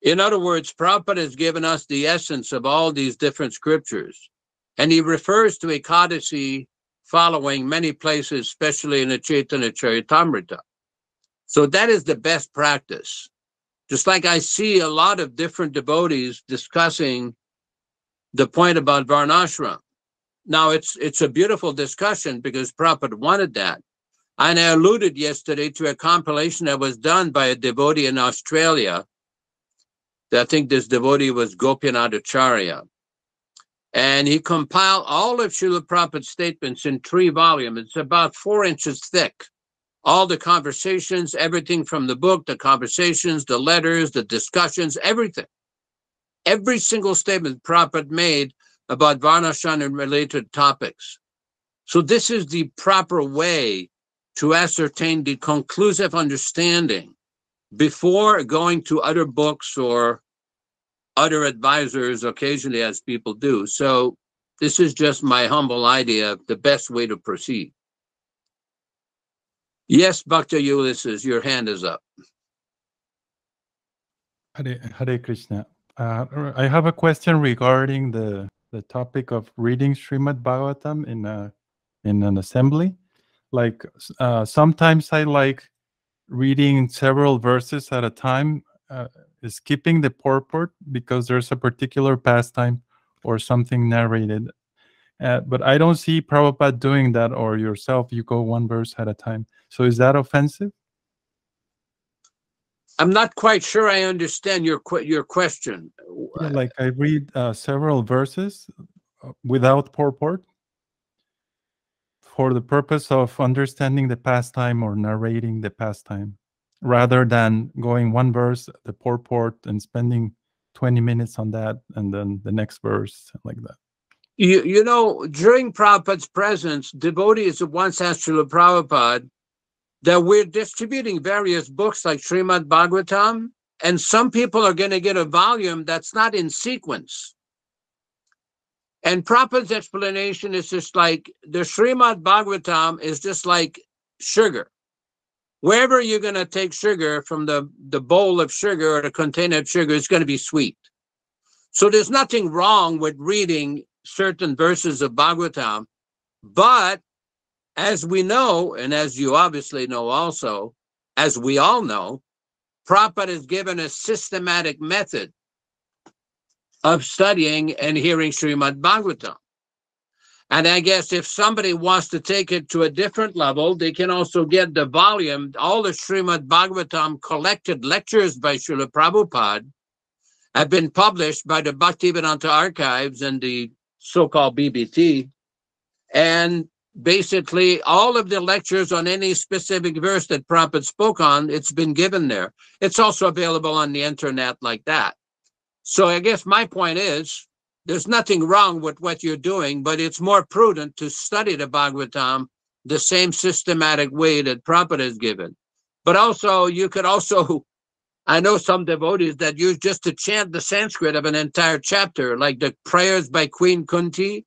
In other words, Prabhupada has given us the essence of all these different scriptures, and he refers to Ekadasi following many places, especially in the Chaitanya Charitamrita. So that is the best practice. Just like I see a lot of different devotees discussing the point about Varnashram. Now, it's a beautiful discussion because Prabhupada wanted that. And I alluded yesterday to a compilation that was done by a devotee in Australia. I think this devotee was Gopinath-Acharya. And he compiled all of Śrīla Prabhupada's statements in 3 volumes. It's about 4 inches thick. All the conversations, everything from the book, the conversations, the letters, the discussions, everything. Every single statement Prabhupada made about Varnashram and related topics. So this is the proper way to ascertain the conclusive understanding before going to other books or other advisors occasionally, as people do. So this is just my humble idea of the best way to proceed. Yes, Bhakta Ulysses, your hand is up. Hare Krishna. I have a question regarding the topic of reading Śrīmad-Bhāgavatam in an assembly. Like sometimes I like reading several verses at a time, skipping the purport because there's a particular pastime or something narrated. But I don't see Prabhupada doing that, or yourself, you go one verse at a time. So is that offensive? I'm not quite sure I understand your question. Yeah, like I read several verses without purport for the purpose of understanding the pastime or narrating the pastime, rather than going one verse, the purport, and spending 20 minutes on that, and then the next verse, like that. You know, during Prabhupada's presence, devotees once asked Śrīla Prabhupada that we're distributing various books like Śrīmad-Bhāgavatam, and some people are going to get a volume that's not in sequence. And Prabhupada's explanation is just like, the Śrīmad-Bhāgavatam is just like sugar. Wherever you're going to take sugar from the bowl of sugar or the container of sugar, it's going to be sweet. So there's nothing wrong with reading certain verses of Bhagavatam, but as we know, and as you obviously know also, as we all know, Prabhupada has given a systematic method of studying and hearing Śrīmad-Bhāgavatam. And I guess if somebody wants to take it to a different level, they can also get the volume, all the Śrīmad-Bhāgavatam collected lectures by Śrīla Prabhupada have been published by the Bhaktivedanta Archives and the so-called BBT. And basically all of the lectures on any specific verse that Prabhupada spoke on, it's been given there. It's also available on the internet like that. So I guess my point is, there's nothing wrong with what you're doing, but it's more prudent to study the Bhagavatam the same systematic way that Prabhupada has given. But also, you could also, I know some devotees that use just to chant the Sanskrit of an entire chapter, like the prayers by Queen Kunti.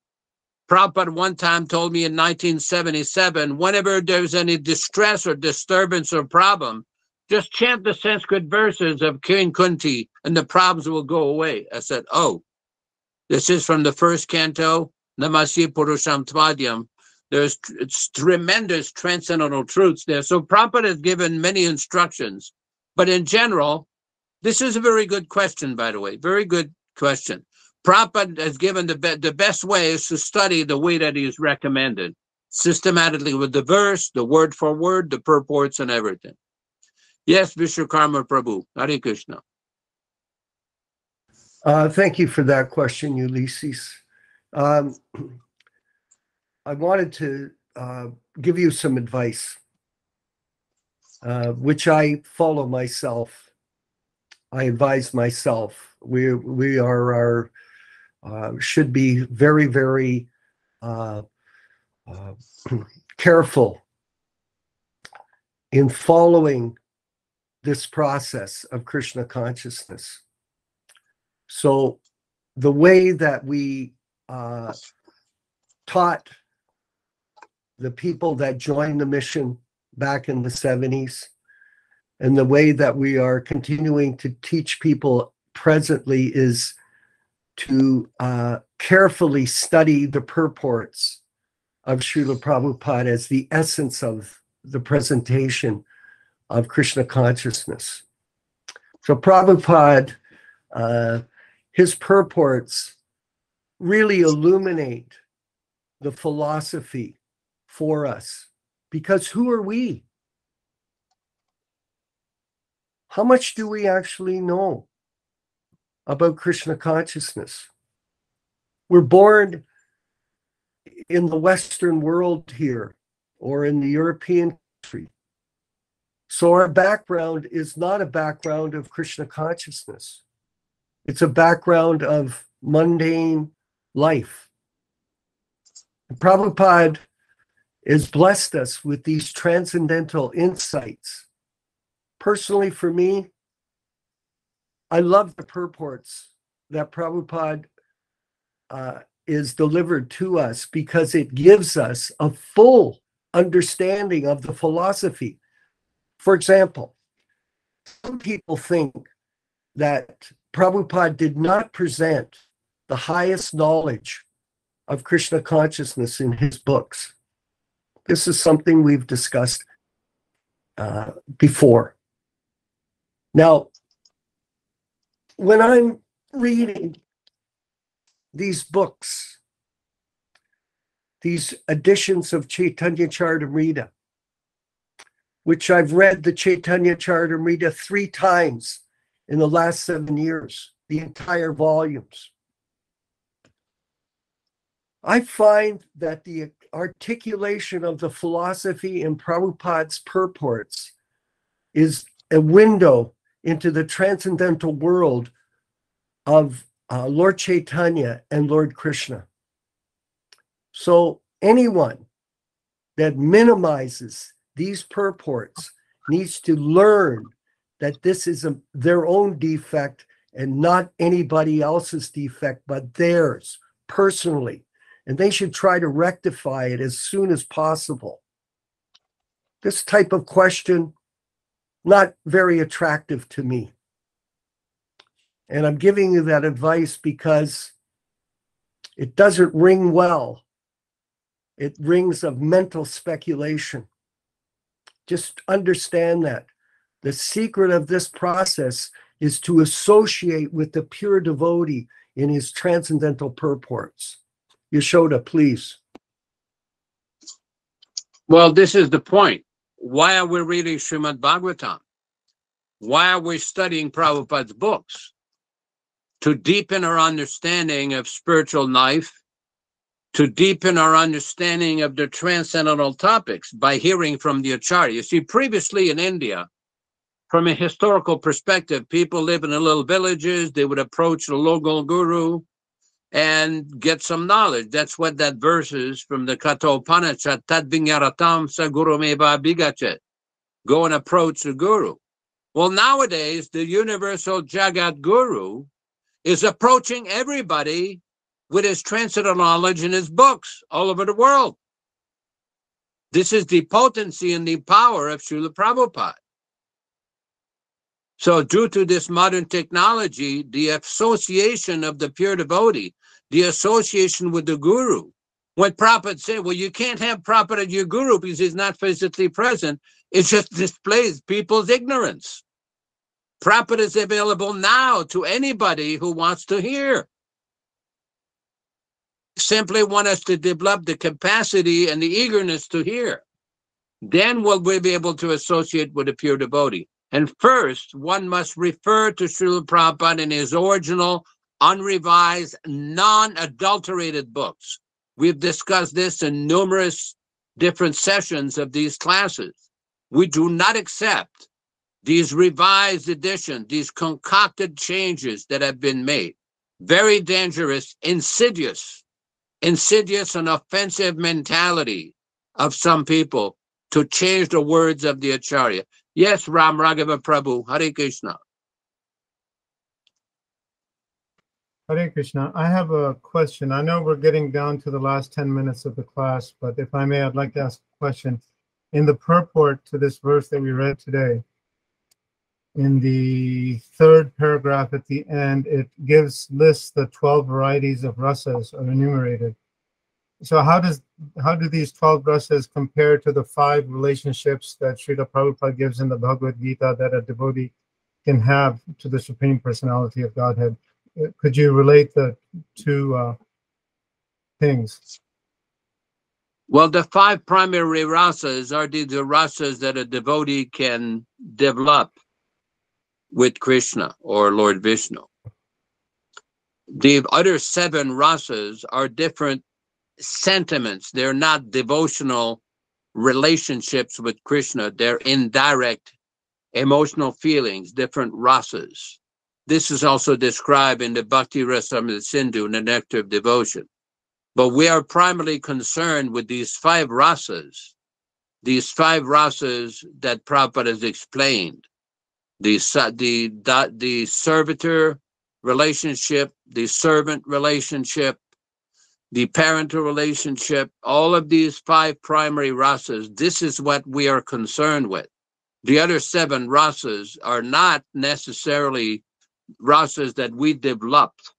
Prabhupada one time told me in 1977, whenever there's any distress or disturbance or problem, just chant the Sanskrit verses of Queen Kunti and the problems will go away. I said, oh, this is from the first canto, Namasi Purusham Tvadyam. There's tremendous transcendental truths there. So Prabhupada has given many instructions. But in general, this is a very good question, by the way, very good question. Prabhupada has given the best way is to study the way that he is recommended, systematically with the verse, the word for word, the purports, and everything. Yes, Viśvakarmā Prabhu. Hare Krishna. Thank you for that question, Ulysses. I wanted to give you some advice, which I follow myself. I advise myself. We are should be very, very careful in following this process of Krishna consciousness. So the way that we taught the people that joined the mission back in the 70s, and the way that we are continuing to teach people presently is to carefully study the purports of Śrīla Prabhupada as the essence of the presentation of Krishna consciousness. So Prabhupada, his purports really illuminate the philosophy for us, because who are we? How much do we actually know about Krishna consciousness? We're born in the Western world here, or in the European country. So our background is not a background of Krishna consciousness. It's a background of mundane life. And Prabhupada has blessed us with these transcendental insights. Personally, for me, I love the purports that Prabhupada is delivered to us, because it gives us a full understanding of the philosophy. For example, some people think that Prabhupada did not present the highest knowledge of Krishna consciousness in his books. This is something we've discussed before. Now, when I'm reading these books, these editions of Chaitanya Charitamrita, which I've read the Chaitanya Charitamrita 3 times in the last 7 years, the entire volumes, I find that the articulation of the philosophy in Prabhupada's purports is a window into the transcendental world of Lord Chaitanya and Lord Krishna. So anyone that minimizes these purports needs to learn that this is their own defect and not anybody else's defect, but theirs personally. And they should try to rectify it as soon as possible. This type of question, not very attractive to me. And I'm giving you that advice because it doesn't ring well. It rings of mental speculation. Just understand that the secret of this process is to associate with the pure devotee in his transcendental purports. Yaśodā, please. Well, this is the point. Why are we reading Śrīmad-Bhāgavatam? Why are we studying Prabhupada's books? To deepen our understanding of spiritual life, to deepen our understanding of the transcendental topics by hearing from the Acharya. You see, previously in India, from a historical perspective, people live in the little villages. They would approach the local guru. and get some knowledge. That's what that verse is from the Kathopanishad, Tad Vinyaratam Sagurumeva Bigachet. Go and approach the Guru. Well, nowadays, the universal Jagat Guru is approaching everybody with his transcendental knowledge in his books all over the world. This is the potency and the power of Śrīla Prabhupada. So due to this modern technology, the association of the pure devotee, the association with the Guru, when Prabhupada said, well, you can't have Prabhupada as your Guru because he's not physically present, it just displays people's ignorance. Prabhupada is available now to anybody who wants to hear. Simply want us to develop the capacity and the eagerness to hear. Then will we be able to associate with a pure devotee. And first, one must refer to Śrīla Prabhupada in his original, unrevised, non-adulterated books. We've discussed this in numerous different sessions of these classes. We do not accept these revised editions, these concocted changes that have been made. Very dangerous, insidious and offensive mentality of some people to change the words of the Acharya. Yes, Ram Raghava Prabhu, Hare Krishna. Hare Krishna. I have a question. I know we're getting down to the last 10 minutes of the class, but if I may, I'd like to ask a question. In the purport to this verse that we read today, in the third paragraph at the end, it lists the 12 varieties of rasas are enumerated. So how do these 12 rasas compare to the 5 relationships that Śrīla Prabhupada gives in the Bhagavad Gita that a devotee can have to the Supreme Personality of Godhead? Could you relate the two things? Well, the 5 primary rasas are the rasas that a devotee can develop with Krishna or Lord Vishnu. The other 7 rasas are different sentiments. They're not devotional relationships with Krishna. They're indirect emotional feelings, different rasas. This is also described in the Bhakti Rasamrita Sindhu, in the Nectar of Devotion. But we are primarily concerned with these 5 rasas, that Prabhupada has explained. The servitor relationship, the servant relationship, the parental relationship, all of these 5 primary rasas, this is what we are concerned with. The other 7 rasas are not necessarily rasas that we developed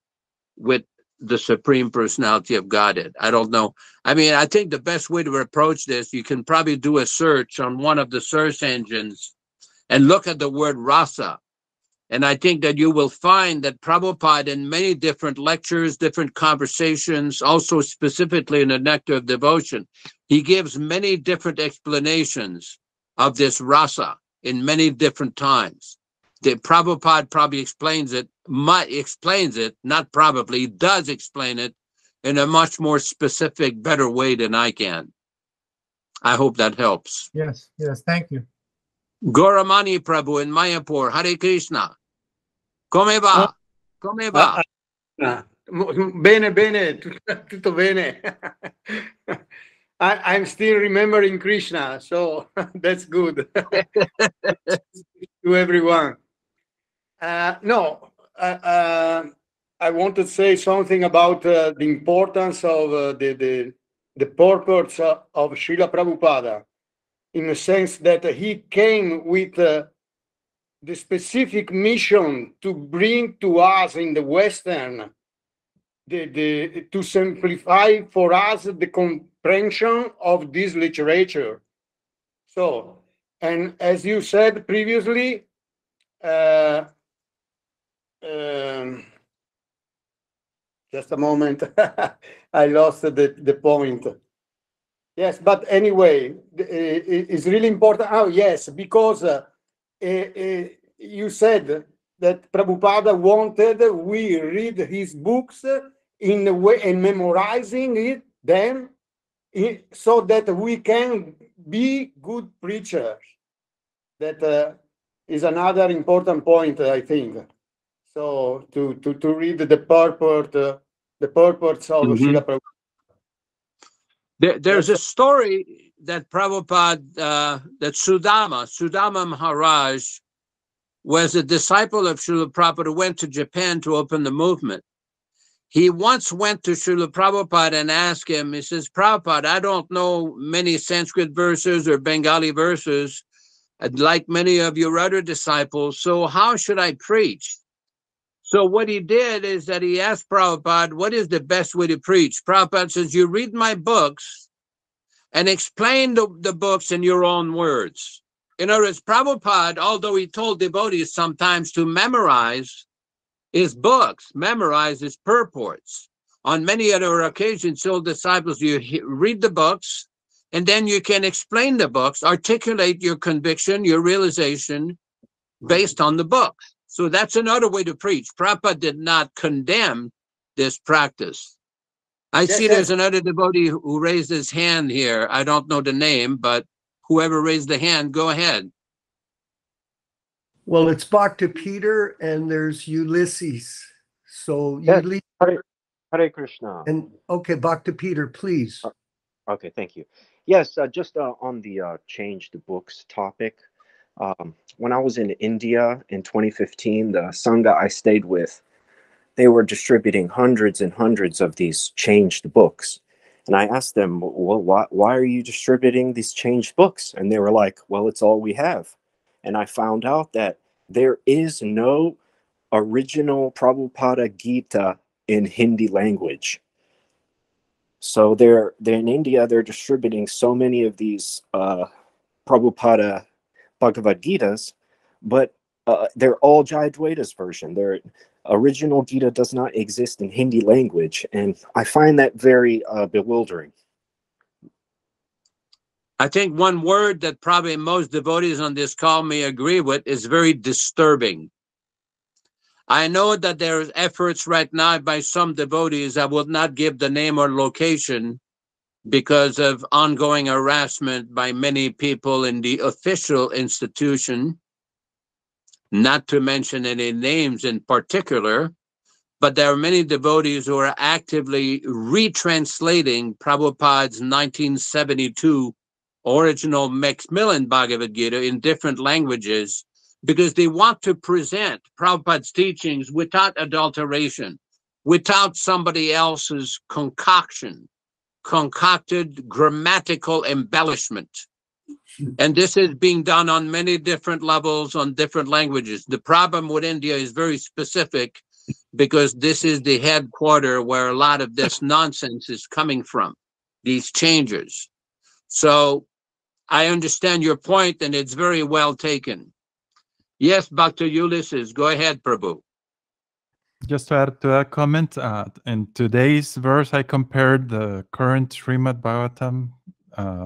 with the Supreme Personality of Godhead. I don't know. I mean, I think the best way to approach this, you can probably do a search on one of the search engines and look at the word rasa. And I think that you will find that Prabhupada in many different lectures, different conversations, also specifically in the Nectar of Devotion, he gives many different explanations of this rasa in many different times. The Prabhupada probably explains it, not probably, does explain it in a much more specific, better way than I can. I hope that helps. Yes, thank you. Gauramani Prabhu in Mayapur, Hare Krishna. Come va? Come va? Bene, tutto bene. I'm still remembering Krishna, so that's good. To everyone. I want to say something about the importance of the purpose of Śrīla Prabhupada, in the sense that he came with the specific mission to bring to us in the Western, to simplify for us the comprehension of this literature. So, and as you said previously, just a moment, I lost the point. Yes, but anyway, it's really important. Oh, yes, because you said that Prabhupada wanted we read his books in a way and memorizing it then, so that we can be good preachers. That is another important point, I think. So to read the purport the purports of Śrīla Prabhupada. There's a story that Prabhupada, that Sudama Maharaj was a disciple of Śrīla Prabhupada who went to Japan to open the movement. He once went to Śrīla Prabhupada and asked him, he says, Prabhupada, I don't know many Sanskrit verses or Bengali verses, like many of your other disciples, so how should I preach? So what he did is that he asked Prabhupada, what is the best way to preach? Prabhupada says, you read my books and explain the books in your own words. In other words, Prabhupada, although he told devotees sometimes to memorize his books, memorize his purports, on many other occasions, told disciples, you read the books, and then you can explain the books, articulate your conviction, your realization based on the books. So that's another way to preach. Prabhupada did not condemn this practice. I see there's another devotee who raised his hand here. I don't know the name, but whoever raised the hand, go ahead. Well, it's Bhakti Peter and there's Ulysses. So Yes. Ulysses Hare Krishna. and okay, Bhakti Peter, please. Okay, thank you. Yes, just on the change the books topic. When I was in India in 2015, the Sangha I stayed with, they were distributing hundreds and hundreds of these changed books. And I asked them, well, why are you distributing these changed books? And they were like, well, it's all we have. And I found out that there is no original Prabhupada Gita in Hindi language. So they're in India, they're distributing so many of these Prabhupada Bhagavad Gitas, but they're all Jayadvaita's version. Their original Gita does not exist in Hindi language, and I find that very bewildering. I think one word that probably most devotees on this call may agree with is very disturbing. I know that there's efforts right now by some devotees, I will not give the name or location because of ongoing harassment by many people in the official institution, not to mention any names in particular, but there are many devotees who are actively retranslating Prabhupada's 1972 original Macmillan Bhagavad Gita in different languages because they want to present Prabhupada's teachings without adulteration, without somebody else's concocted grammatical embellishment. And this is being done on many different levels, on different languages. The problem with India is very specific because this is the headquarters where a lot of this nonsense is coming from, these changes. So I understand your point and it's very well taken. Yes, Dr. Ulysses, go ahead, Prabhu. Just to add to that comment, in today's verse, I compared the current Śrīmad-Bhāgavatam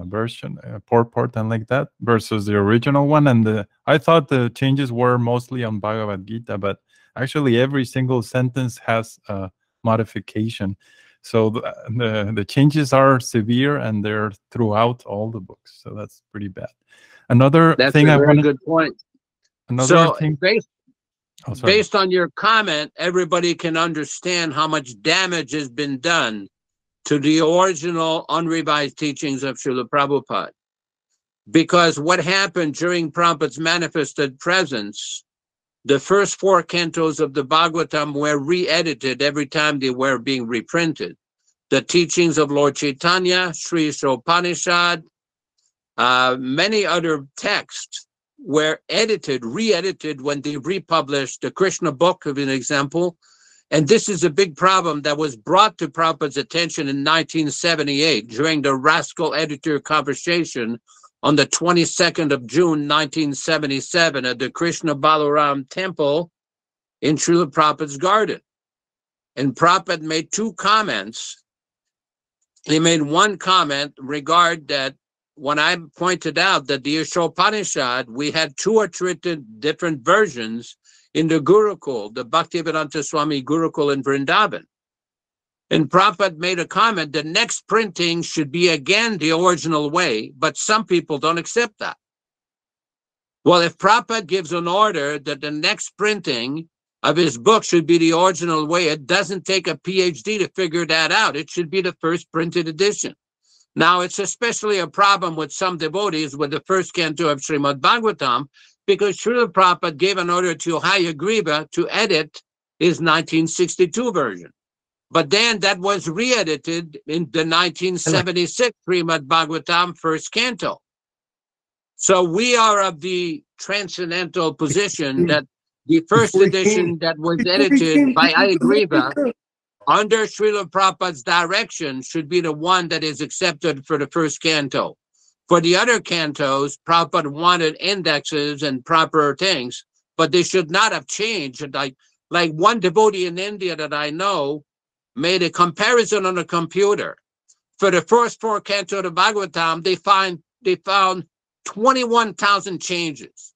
version, purport and like that, versus the original one. And I thought the changes were mostly on Bhagavad Gita, but actually every single sentence has a modification. So the changes are severe and they're throughout all the books. So that's pretty bad. Another thing I wanted. Good point. Another thing. Based on your comment, everybody can understand how much damage has been done to the original unrevised teachings of Śrīla Prabhupada. Because what happened during Prabhupada's manifested presence, the first 4 cantos of the Bhagavatam were re-edited every time they were being reprinted. The teachings of Lord Chaitanya, Sri Upanishad, many other texts were re-edited when they republished the Krishna book, of an example. And this is a big problem that was brought to Prabhupada's attention in 1978 during the rascal editor conversation on the 22nd of June, 1977 at the Krishna Balaram temple in Śrīla Prabhupada's garden. And Prabhupada made 2 comments. He made one comment regard that when I pointed out that the Upanishad, we had 2 or 3 different versions in the Gurukul, the Bhaktivedanta Swami Gurukul in Vrindavan. And Prabhupada made a comment, the next printing should be again the original way, but some people don't accept that. Well, if Prabhupada gives an order that the next printing of his book should be the original way. It doesn't take a PhD to figure that out. It should be the first printed edition. Now, it's especially a problem with some devotees with the first canto of Śrīmad-Bhāgavatam, because Śrīla Prabhupada gave an order to Hayagriva to edit his 1962 version. But then that was re-edited in the 1976 Śrīmad-Bhāgavatam first canto. So we are of the transcendental position that the first edition that was edited by Hayagriva under Śrīla Prabhupada's direction should be the one that is accepted for the first canto. For the other cantos, Prabhupada wanted indexes and proper things, but they should not have changed. Like one devotee in India that I know made a comparison on a computer. For the first four cantos of the Bhagavatam, they found 21,000 changes.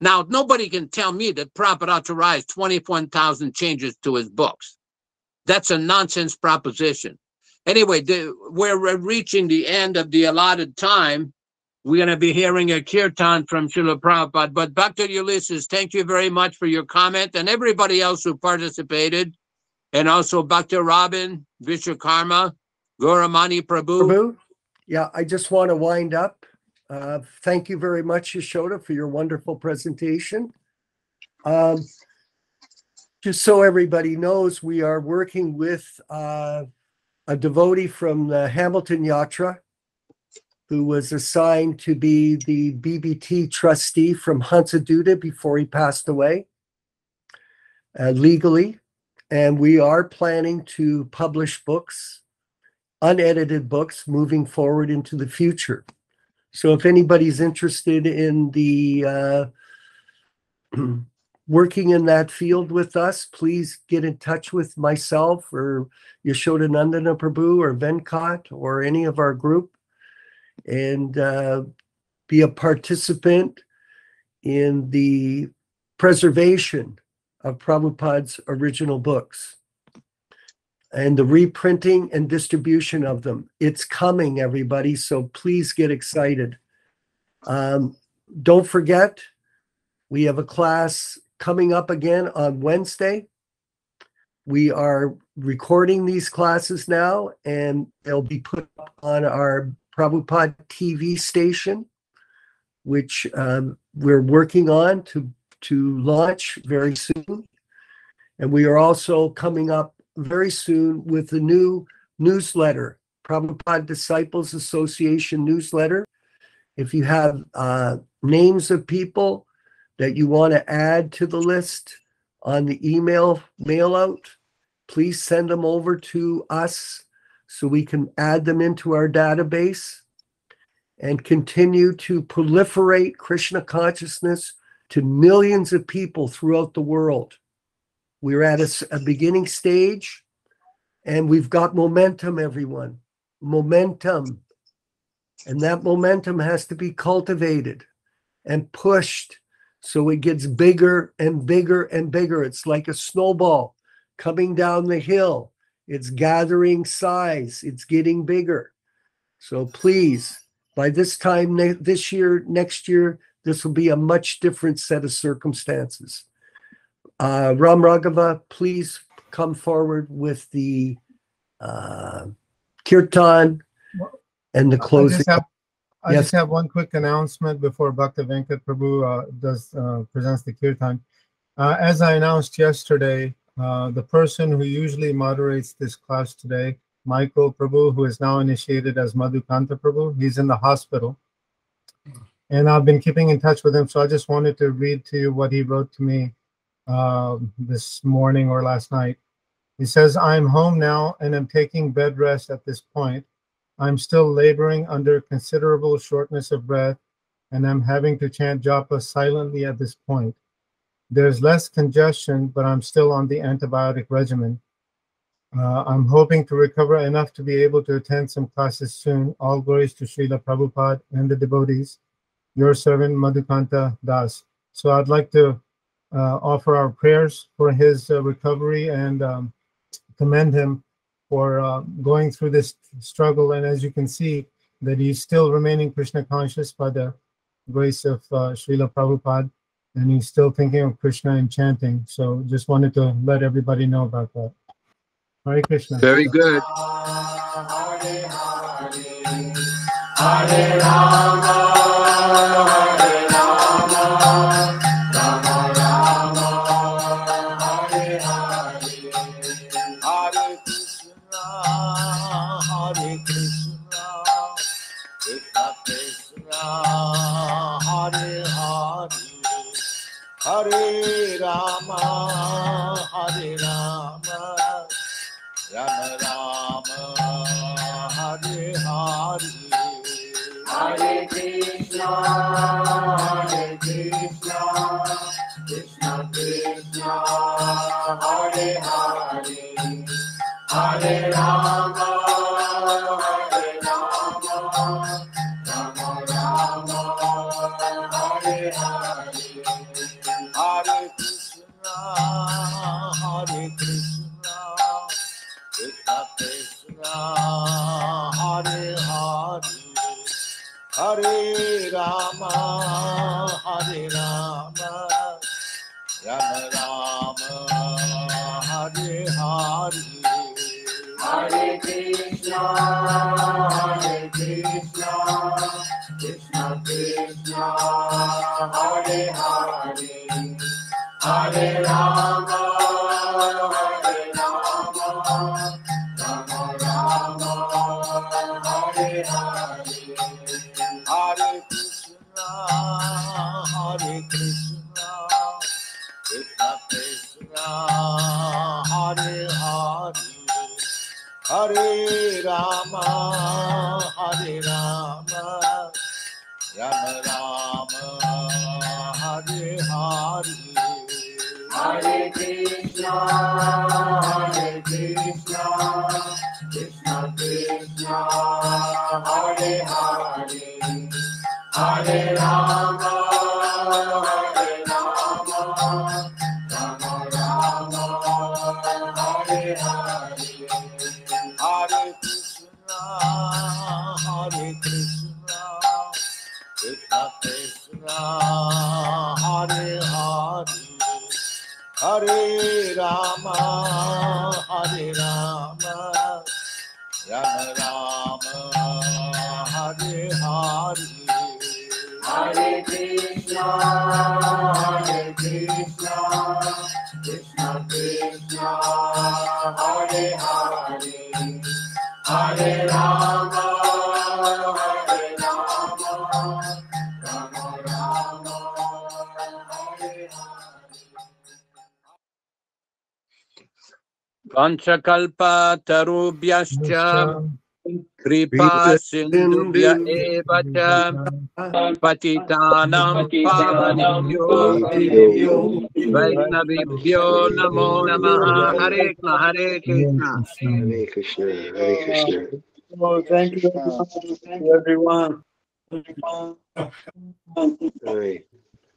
Now, nobody can tell me that Prabhupada authorized 21,000 changes to his books. That's a nonsense proposition. Anyway, we're reaching the end of the allotted time. We're going to be hearing a kirtan from Śrīla Prabhupada. But Dr. Ulysses, thank you very much for your comment, and everybody else who participated, and also Dr. Robin, Viśvakarmā, Gauramani Prabhu. Yeah, I just want to wind up. Thank you very much, Yaśoda, for your wonderful presentation. Just so everybody knows, we are working with a devotee from the Hamilton Yatra who was assigned to be the BBT trustee from Hansaduta before he passed away legally. And we are planning to publish books, unedited books, moving forward into the future. So if anybody's interested in the working in that field with us, please get in touch with myself or Yaśodā-nandana Prabhu or Venkat or any of our group, and be a participant in the preservation of Prabhupada's original books and the reprinting and distribution of them. It's coming, everybody, so please get excited. Don't forget, we have a class coming up again on Wednesday. We are recording these classes now, and they'll be put up on our Prabhupada TV station, which we're working on to launch very soon. And we are also coming up very soon with the new newsletter, Prabhupada Disciples Association newsletter. If you have names of people that you want to add to the list on the email mail out, please send them over to us so we can add them into our database and continue to proliferate Krishna consciousness to millions of people throughout the world. We're at a beginning stage, and we've got momentum, everyone. Momentum. And that momentum has to be cultivated and pushed so it gets bigger and bigger and bigger. It's like a snowball coming down the hill. It's gathering size. It's getting bigger. So please, by this time this year, next year, this will be a much different set of circumstances. Ram Raghava, please come forward with the kirtan and the closing. I just have one quick announcement before Bhaktivedanta Prabhu presents the kirtan. As I announced yesterday, the person who usually moderates this class today, Michael Prabhu, who is now initiated as Madhukanta Prabhu, he's in the hospital. And I've been keeping in touch with him, so I just wanted to read to you what he wrote to me this morning or last night. He says, I'm home now and am taking bed rest at this point. I'm still laboring under considerable shortness of breath, and I'm having to chant japa silently at this point. There's less congestion, but I'm still on the antibiotic regimen. I'm hoping to recover enough to be able to attend some classes soon. All glories to Śrīla Prabhupada and the devotees. Your servant, Madhukanta Das. So I'd like to offer our prayers for his recovery and commend him for going through this struggle. And as you can see, that he's still remaining Krishna conscious by the grace of Śrīla Prabhupada. and he's still thinking of Krishna and chanting. So just wanted to let everybody know about that. Hare Krishna. Very good. Hare Rama, Hare Rama, Rama Rama, Hare Hare, Hare Krishna, Hare Krishna, Krishna Krishna, Hare Hare, Hare Rama, Hare Rama, Rama Rama, Hare Hare. Hare Krishna, Krishna Krishna, Hare Hare, Hare Rama, Hare Rama, Rama Rama, Hare Hare, Hare Krishna, Krishna Krishna, Hare Hare, Hare Rama, Hare Rama, Rama Rama, Hare Hare, Hare Krishna, Krishna Krishna, Hare Hare, Hare Rama, Hare Rama, Rama Rama, Hare Hare, Hare Krishna, Krishna Krishna, Hare Hare, Hare Rama, Hare Rama, Rama Rama, Hare Hare, Hare Krishna, Krishna Krishna, Hare Hare, Hare Rama, Hare Rama, Rama Rama, Hare Hare, Hare Krishna, Krishna Krishna, Hare Hare, Hare Rama, Hare Rama, Rama Rama, Hare Hare, Hare Krishna, Krishna Krishna, Hare Hare, Hare Rama, Hare Rama, Rama Rama, Hare Hare. Panchakalpa tarubhyascha kripa sindubhya eva cha patitanam pavanebhyo vaishnavibhyo namo namaha. Hare Krishna, Hare Krishna. Hare Krishna, Hare Krishna. Oh, thank you everyone. Hare.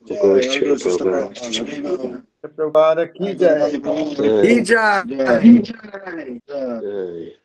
Glory to Prabhupada. Prabhupada ki jai. Jaya. Hare. Hare.